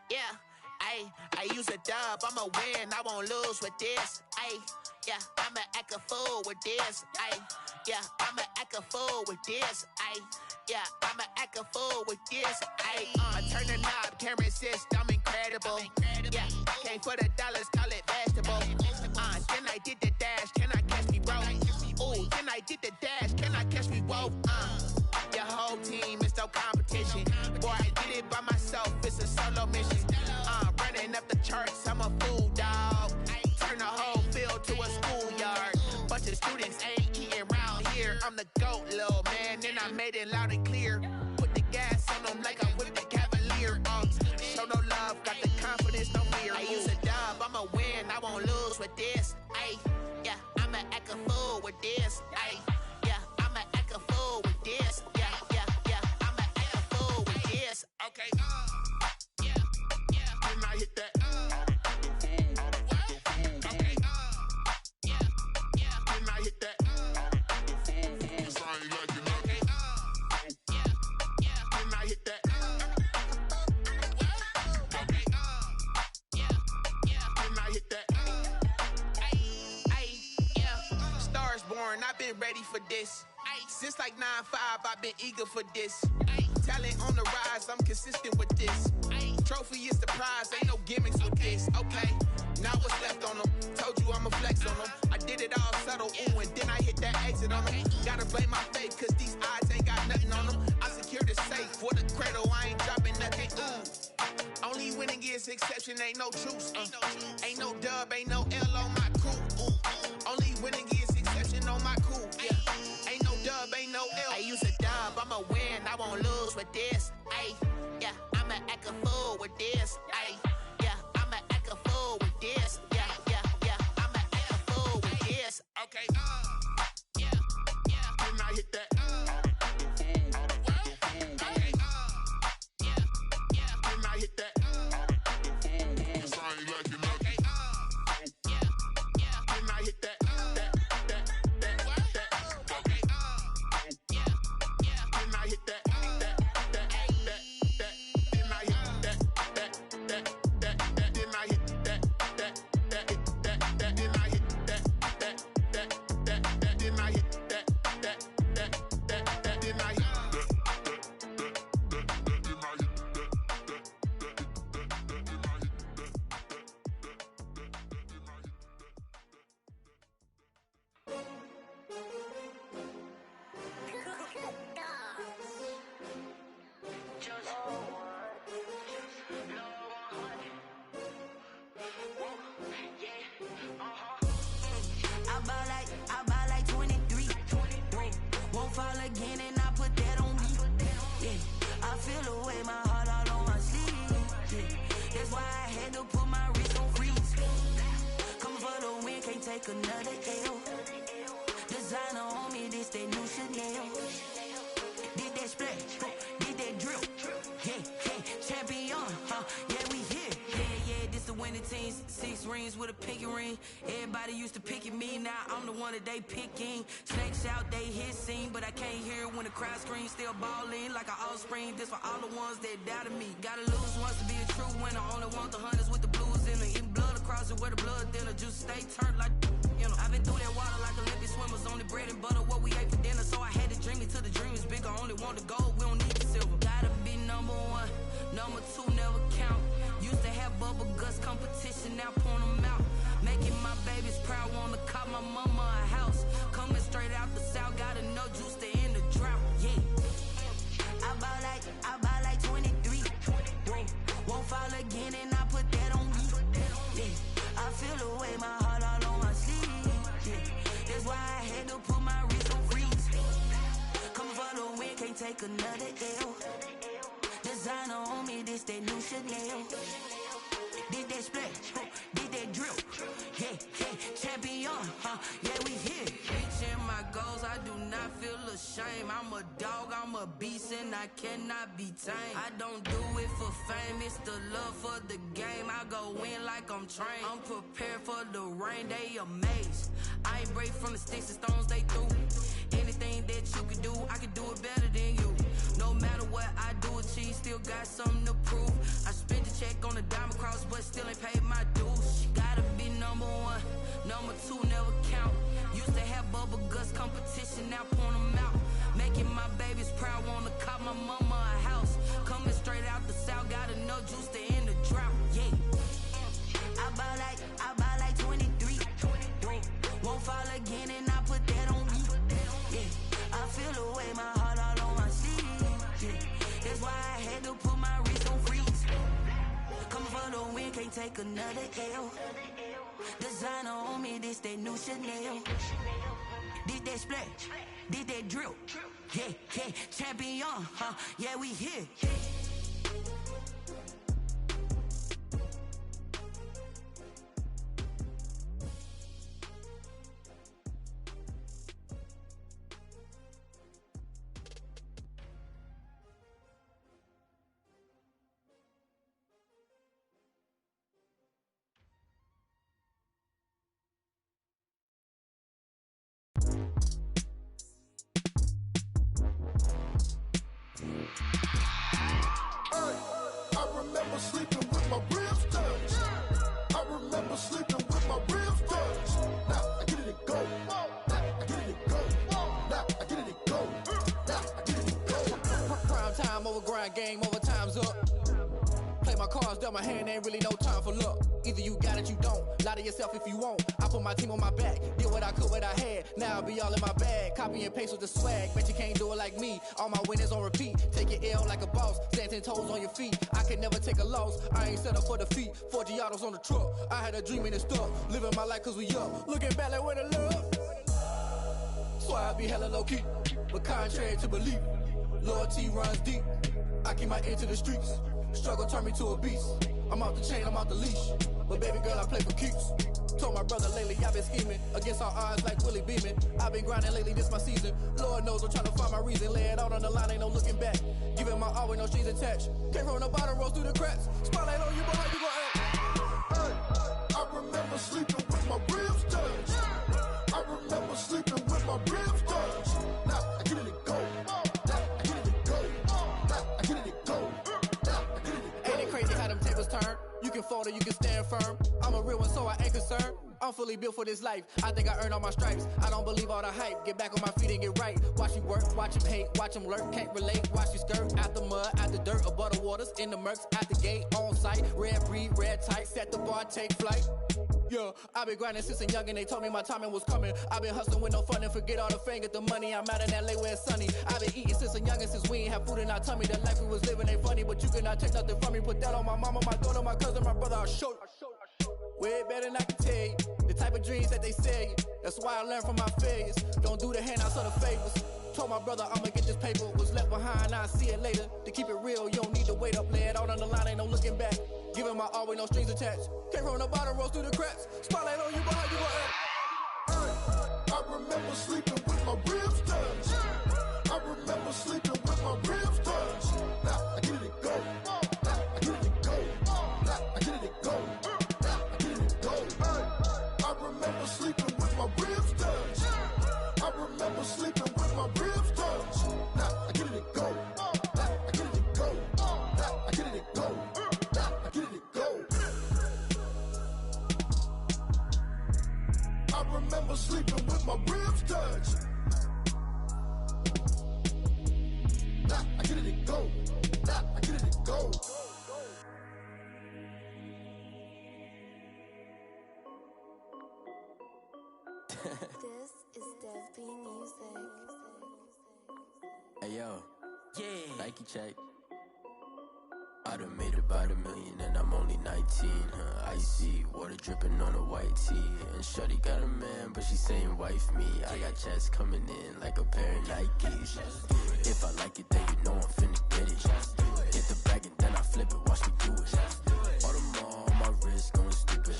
Yeah, I use a dub, I'ma win, I won't lose with this. Yeah, I'ma act a fool with this. Yeah, I'ma act a fool with this. Yeah, I'ma act a fool with this. Turn the knob, camera assist, I'm incredible. Yeah, came for the dollars, call it vegetable. Then I did the dash, can I catch me, bro? Ooh, then I did the dash, can I catch me, whoa? Your whole team is no competition. Boy, I did it by myself, it's a solo mission. Running up the charts, I'm a fool, dog. Turn the whole field to a schoolyard. Bunch of students ain't eating round here. I'm the GOAT, little man, and I made it loud and clear. Put the gas on them like I whipped the Cavalier. Show no love, got the confidence, no fear. I use a dub, I'ma win, I won't lose with this. Yeah, I'ma act a fool with this. Yeah, I'ma act a fool with this. Yeah, I'ma act a fool with this. Okay, yeah, then I hit that. Okay, yeah, then I hit that. Cause I ain't like it. Okay, yeah, then I hit that. Okay, yeah, then I hit that. Yeah, Stars born, I've been ready for this. Since like 9-5, I've been eager for this. Talent on the rise, I'm consistent with this. Trophy is the prize, ain't no gimmicks with this. Okay, now what's left on them? Told you I'ma flex on them. I did it all subtle, ooh, and then I hit that exit on them. Gotta blame my faith, cause these odds ain't got nothing on them. I secure the safe for the cradle, I ain't dropping nothing, ooh. Only winning is exception, ain't no truce. Ain't no dub, ain't no L on my crew. Only winning is exception on my crew. Yeah, ain't no dub, ain't no L. I use a dub, I'ma win, I won't lose with this. Yeah, I'ma act a fool with this. Yeah, I'ma act a fool with this. Yeah, I'ma act a fool with this. Okay, yeah, then I hit that. Okay, yeah, then I hit that. Cause I ain't like it. Okay, yeah, then I hit that. Okay, yeah, then I hit that. I buy like 23. Won't fall again and I put that on me. Yeah, I feel the way my heart all on my sleeve. Yeah, that's why I had to put my wrist on freeze. Coming for the win, can't take another L. Designer on me, this that new Chanel. Did that splash, did that drill. Yeah, champion, yeah, we here. Yeah, this the winning team. 6 rings with a pinky ring. Everybody used to picking me, now I'm the one that they picking. Snakes out, they hit scene, but I can't hear it when the crowd screams. Still balling like an offspring. This for all the ones that doubted me. Gotta lose once to be a true winner. Only want the hunters with the blues in it. Eating blood across it where the blood thinner. Juice stay turned like, you know. I've been through that water like Olympic swimmers. Only bread and butter, what we ate for dinner. So I had to dream it till the dream is bigger. Only want the gold, we don't need the silver. Gotta be number 1, number 2 never count. Used to have bubble guts competition, now point them out. Making my babies proud, wanna call my mama a house. Coming straight out the south, gotta know juice to end the drought. Yeah, I buy like 23. Won't fall again and I put that on me. Yeah, I feel the way my heart all on my sleeve. Yeah, that's why I had to put my wrist on freeze. Coming for the win, can't take another L. Designer on me, this that new Chanel. Did that splash, did that drill. Yeah, champion, yeah, we here. Reaching my goals, I do not feel ashamed. I'm a dog, I'm a beast, and I cannot be tamed. I don't do it for fame, it's the love for the game. I go in like I'm trained. I'm prepared for the rain, they amazed. I ain't break from the sticks and stones they threw. Anything that you can do, I can do it better than you. No matter what I do, achieve, still got something to prove. I spent the check on the juice, stay in the drought, yeah. I buy like 23. Won't fall again and I put that on me. Yeah, I feel the way, my heart all on my sleeve. Yeah, that's why I had to put my wrist on freeze. Coming for the win, can't take another L. Designer on me, this that new Chanel. This that splash, this that drill. Yeah, yeah, champion, huh? Yeah, we here. Game over, time's up. Play my cards dealt my hand, ain't really no time for luck. Either you got it, you don't. Lie to yourself if you won't. I put my team on my back, did what I could, what I had. Now I'll be all in my bag. Copy and paste with the swag. Bet you can't do it like me. All my winners on repeat. Take your L like a boss. Stand 10 toes on your feet. I can never take a loss. I ain't set up for defeat. 4 Giottos on the truck. I had a dream and it's stuck. Living my life cause we up. Looking back like where the love. So I be hella low key. But contrary to belief, loyalty runs deep. I keep my ear to the streets. Struggle turned me to a beast. I'm out the chain, I'm out the leash. But baby girl, I play for keeps. Told my brother lately, I've been scheming. Against all odds like Willie Beeman. I've been grinding lately, this my season. Lord knows I'm trying to find my reason. Lay it out on the line, ain't no looking back. Giving my all with no strings attached. Came from the bottom, rose through the cracks. Spotlight on you, but how you gon' act? Hey, I remember sleeping with my ribs touched. I remember sleeping with my ribs touched. Now I get it go. You can fold or you can stand firm. I'm a real one, so I ain't concerned. I'm fully built for this life. I think I earned all my stripes. I don't believe all the hype. Get back on my feet and get right. Watch me work, watch him hate, watch him lurk. Can't relate, watch you skirt. Out the mud, out the dirt, above the waters, in the murks, out the gate, on site. Red breed, red tight, set the bar, take flight. Yeah, I been grinding since a young and they told me my timing was coming. I been hustling with no fun and forget all the fame, get the money. I'm out in LA where it's sunny. I been eating since a young and since we ain't have food in our tummy. The life we was living ain't funny, but you cannot take nothing from me. Put that on my mama, my daughter, my cousin, my brother, I'll show you. Way better than I can tell you. The type of dreams that they sell you. That's why I learned from my failures. Don't do the handouts or the favors. Told my brother I'ma get this paper. Was left behind, I'll see it later. To keep it real, you don't need to wait up. Lay it out on the line, ain't no looking back. Giving my all with no strings attached. Came from the bottom, rose through the cracks. Spotlight on you, but how you gon' act? I remember sleeping with my ribs touched. I remember sleeping with my ribs touched. Now I get it go. Now I get it go. Now I get it go. Now I get it go. I remember sleeping with my ribs touched. I remember sleeping with my ribs touched. Now I get it go. Now I get it go. Now I get it go. Now I get it go. I remember sleeping with my ribs touched. Now I get it go. Now I get it go. This is Dev B Music. Hey yo, yeah. Nike check. I done made about $1 million and I'm only 19, huh? Icy, water dripping on a white tee. And shorty got a man, but she saying wife me. I got checks coming in like a pair of Nikes. If I like it, then you know I'm finna get it. Get the bag and then I flip it, watch me do it. All them on my wrist going stupid.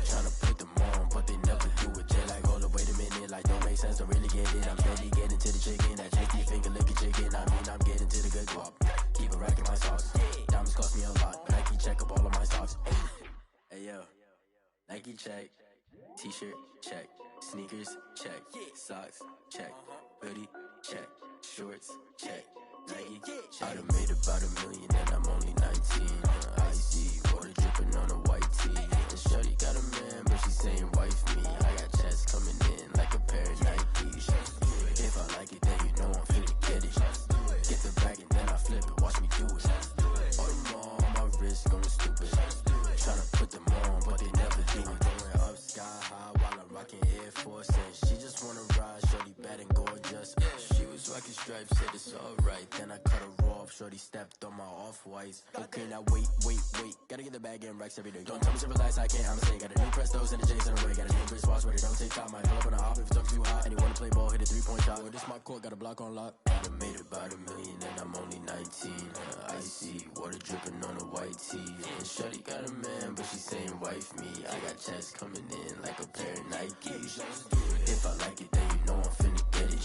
Tryna put them on, but they never do it. They like, hold up, wait a minute, like don't make sense, don't really get it. I'm steady getting to the chicken, that chicky finger licking chicken. I mean, I'm getting to the good guap. Keep a rack in my socks. Diamonds cost me a lot. Nike check up all of my socks. Hey yo, Nike check. T-shirt check. Sneakers check. Socks check. Hoodie check. Shorts check. Nike check. I done made about $1 million and I'm only 19. Icy, water dripping on a white tee. And shorty got a man, but she saying wife me. I got checks coming in like a pair of Nikes. If I like it, then you know I'm finna get it. Get the bag and then I flip it, watch me do it. All them on my wrist fucking stripes, said it's alright. Then I cut her off, shorty stepped on my off-whites. Okay, now wait. Gotta get the bag and racks every day. Don't tell me to relax, I can't, I'ma say. Got a new Prestos and the J's in the way. Got a new Chris Watch, ready, don't take time. I pull up on a hop if it's up too hot. And you wanna play ball, hit a 3-point shot. Well, this my court, got a block on lock. I done made about $1 million and I'm only 19. Icy, water dripping on a white tee. And shorty got a man, but she saying wife me. I got checks coming in like a pair of Nikes. If I like it, then you know I'm finna get it.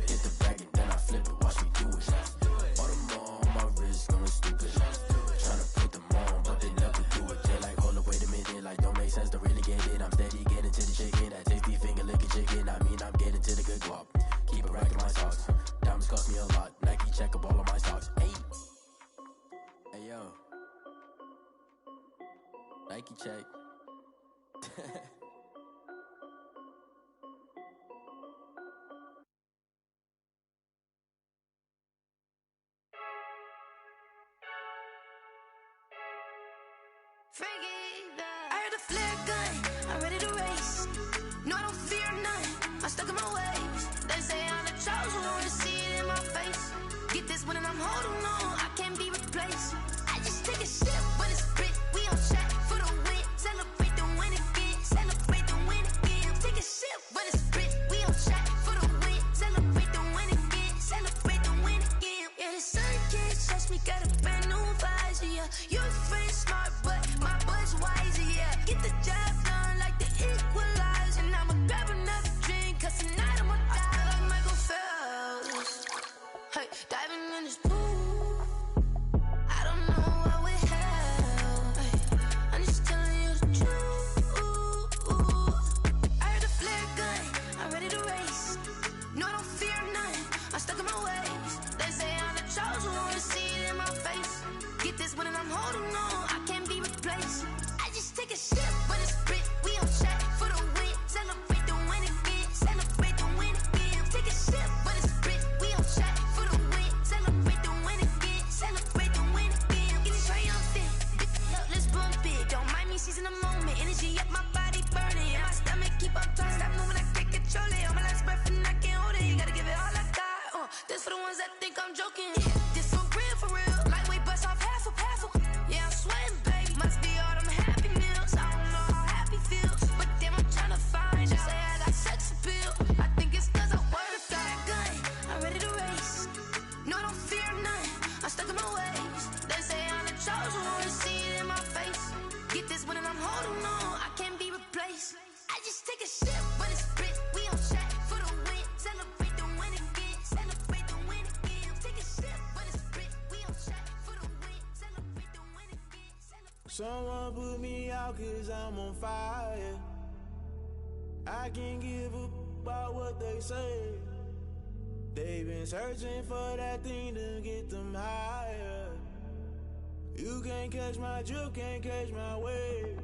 Hit the bag and then I flip it, watch me do it. All them on my wrist going stupid. Tryna put them on, but they never do it. They're like, hold up, wait a minute, like don't make sense to really get it. I'm steady getting to the chicken, that tasty finger licking chicken. I mean, I'm getting to the good guap. Keep it racking my socks. Diamonds cost me a lot. Nike check up all of my stocks. Hey yo, Nike check. I heard a flare gun, I'm ready to race. No, I don't fear none, I'm stuck in my ways. They say I'm the chosen one, see it in my face. Get this one and I'm holding on, I can't be replaced. I just take a sip, but it's spit, we on track for the win. Celebrate the win again, celebrate the win again. Take a sip, but it's spit, we on track for the win. Celebrate the win again, celebrate the win again. Yeah, the sun can't touch me, got a brand new visor, yeah. Your friend smart, but my buzz wiser, yeah. Get the job done like the equalizer. And I'ma grab another drink, cause tonight I'ma die like Michael Phelps. Hey, diving in this pool, I don't know what we have. Hey, I'm just telling you the truth. I heard a flare gun, I'm ready to race. No, I don't fear none, I'm stuck in my ways. They say I'm the chosen one, see it in my face. Get this one and I'm holding on, I can't be replaced. I just take a sip, but it's spit, we on track for the win. Celebrate the win again, celebrate the win again. Take a sip, but it's spit, we on track for the win. Celebrate the win again, celebrate the win again. Get it triumphant, up, let's bump it. Don't mind me seizing the moment, energy up my body burning. And my stomach keep on turning, stop moving, I can't control it. On my last breath and I can't hold it, you gotta give it all I got. This for the ones that think I'm joking. This for real, lightweight bust off half a. Yeah, I'm sweating, babe, must be all them happy meals. I don't know how happy feels, but damn, I'm tryna find out. Say I got sex appeal, I think it's cause I word a fire gun, I'm ready to race. No, I don't fear none, I'm stuck in my ways. They say I'm the chosen one, see it in my face. Get this one and I'm holding on, I can't be replaced. I just take a sip, but it's spit, we on track for the win. Celebrate the win again, celebrate the win again. Take a sip, but it's spit, we on track for the win. Celebrate the win again, celebrate. Someone put me out cause I'm on fire. I can't give up about what they say. They've been searching for that thing to get them higher. You can't catch my drift, can't catch my wave.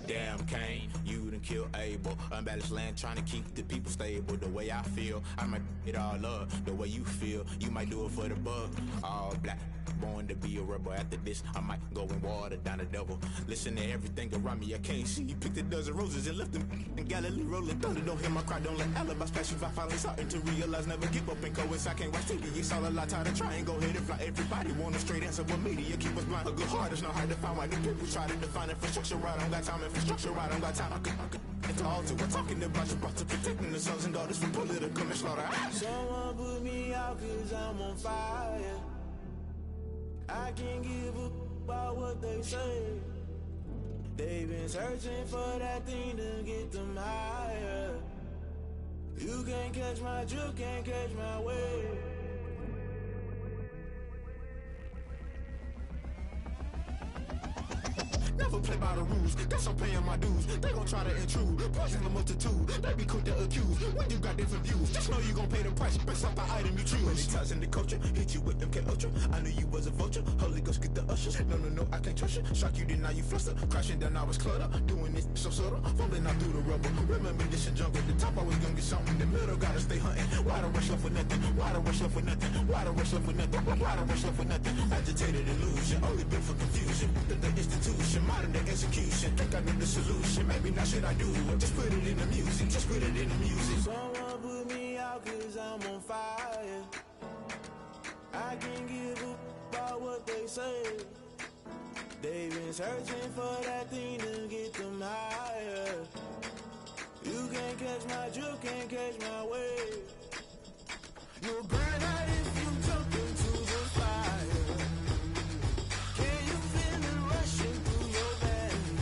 Damn Kane, you done killed Abel. Unbalanced land trying to keep the people stable. The way I feel, I might it all up. The way you feel, you might do it for the bug. All black, born to be a rebel. After this, I might go and water down the devil. Listen to everything around me, I can't see. Picked a dozen roses and left them in Galilee rolling thunder. Don't hear my cry, don't let alibis pass you. I finally starting to realize, never give up and coincide. I can't watch TV, it's all a lot. Tired of trying, go ahead and fly. Everybody want a straight answer, but media keep us blind. A good heart is not hard to find. Why the people try to define infrastructure right? I don't got time, infrastructure right, I don't got time. I could it's all to we're talking about you brought to protecting the sons and daughters from political and slaughter. Someone put me out cause I'm on fire. I can't give up about what they say. They've been searching for that thing to get them higher. You can't catch my drift, can't catch my wave. Never play by the rules, guess I'm paying my dues. They gon' try to intrude, poison the multitude. They be quick to accuse, when you got different views. Just know you gon' pay the price, based off the item you choose. Many ties in the culture, hit you with them K-Ultra. I knew you was a vulture, Holy Ghost get the ushers. No, I can't trust you. Shock you, then now you fluster. Crashing down, I was cluttered. Doing this so subtle, fumbling out through the rubble. Remember this a jungle, at the top I was gonna get something. In the middle, gotta stay hunting. Why the rush left for nothing? Why the rush left for nothing? Why the rush left for nothing? Why the rush left for nothing? Agitated illusion, only built for confusion. The institution, modern day execution. Think I know the solution, maybe not should I do it? Just put it in the music, just put it in the music. Someone put me out out cause I'm on fire. I can't give up about what they say. They've been searching for that thing to get them higher. You can't catch my drift, can't catch my wave. You'll burn out if you jump into the fire. Can you feel it rushing through your veins?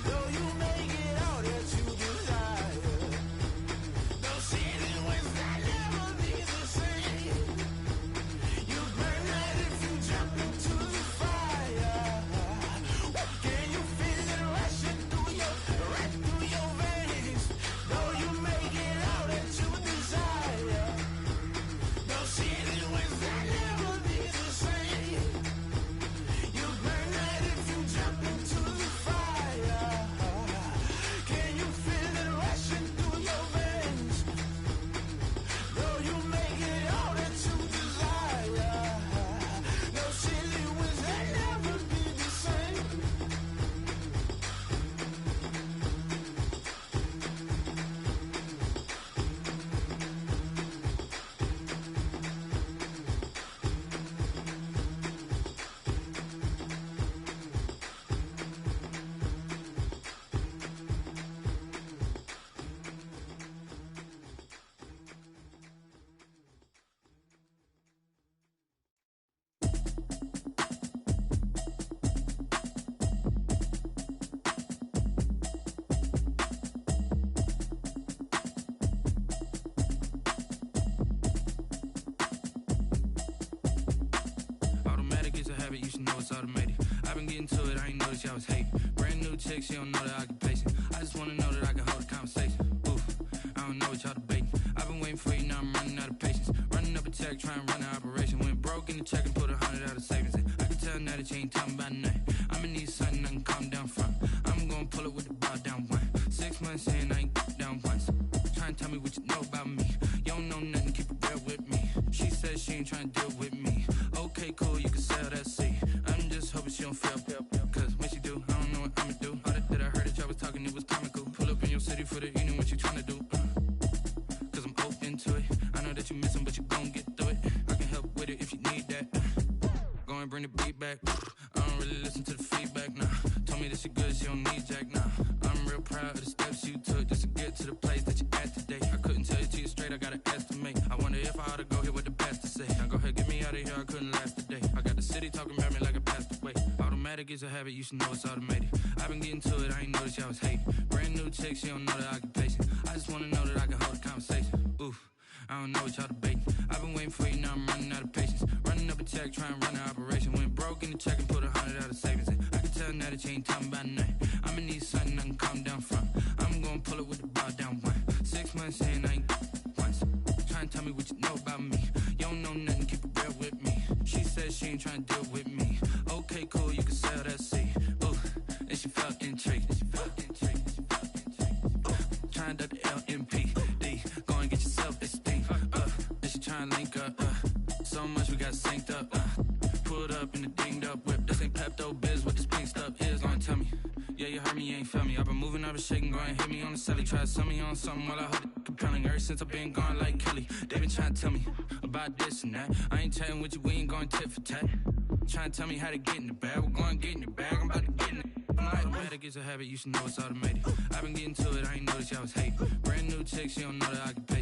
Though you make it all that you desire. No ceiling wins that never be the same. You burn out if you jump into the fire. Can you feel it rushing through your veins? Though you make it all that you desire. No ceiling wins that never be the same. You burn out if you jump into the fire. Can you feel it rushing through your veins? Though you make it all that you desire. No ceiling wins that never be the same. Automatic is a habit, you should know it's automated. I've been getting to it, I ain't noticed y'all was hating. Brand new chick, she don't know the occupation. I just wanna know that I can hold a conversation. Oof, I don't know what y'all debating. I've been waiting for you, now I'm running out of patience. Running up a check, trying to run an operation. Went broke in the check and put 100 out of savings in. I can tell now that you ain't talking about nothing. I'ma need something I can calm down from. I'm gonna pull it with the bow down one. 6 months in, I ain't down once. Trying to tell me what you know about me. You don't know nothing, keep it real with me. She says she ain't trying to deal with me. Okay, cool, you can sell that seed. I'm just hoping she don't fail. Cause when she do, I don't know what I'ma do. All that I heard that y'all was talking, it was comical. Pull up in your city for the evening, what you tryna do? Cause I'm open to it. I know that you missing, but you gon' get through it. I can help with it if you need that. Go and bring the beat back. I don't really listen to the feedback, nah. Told me that she good, she don't need jack, nah. I'm real proud of the steps you took just to get to the place that you at today. I couldn't tell you to you straight, I gotta estimate. I wonder if I ought to go here with the best to say. Now go ahead, get me out of here, I couldn't last today. I got the city talking about me like I passed away. Automatic is a habit, you should know it's automated. I've been getting to it, I ain't noticed y'all was hating. Brand new chick, she don't know the occupation. I just wanna know that I can hold a conversation. Oof, I don't know what y'all debating. I've been waiting for you, now I'm running out of patience. Running up a check, trying to run an operation. Went broke in the check and put 100 out of savings in. I can tell now that you ain't talking about nothing. I'ma need something I can calm down from. I'm gonna pull it with the bow down one. 6 months in, I ain't once. Trying to tell me what you know about me. You don't know nothing, keep it real with me. She says she ain't trying to deal with me. Okay, cool, you can sell that seed. Ooh, and she felt intrigued. Trying to the LMPD. Go and get your self-esteem. And she trying to link up. So much we got synced up. Pulled up in the dinged up whip. This ain't Pepto-Biz, what this pink stuff is. Long tell me. Yeah, you heard me, you ain't felt me. I've been moving, I've been shaking, go and hit me on the celly. Try to sell me on something while I hold it compelling. Ever since I've been gone like Kelly, they been trying to tell me about this and that. I ain't chatting with you, we ain't going tit for tat. Trying to tell me how to get in the bag, we're going to get in the bag, I'm about to get in it. Automatic is a habit, you should know it's automated. I've been getting to it, I ain't noticed y'all was hating. Brand new chick, she don't know the occupation.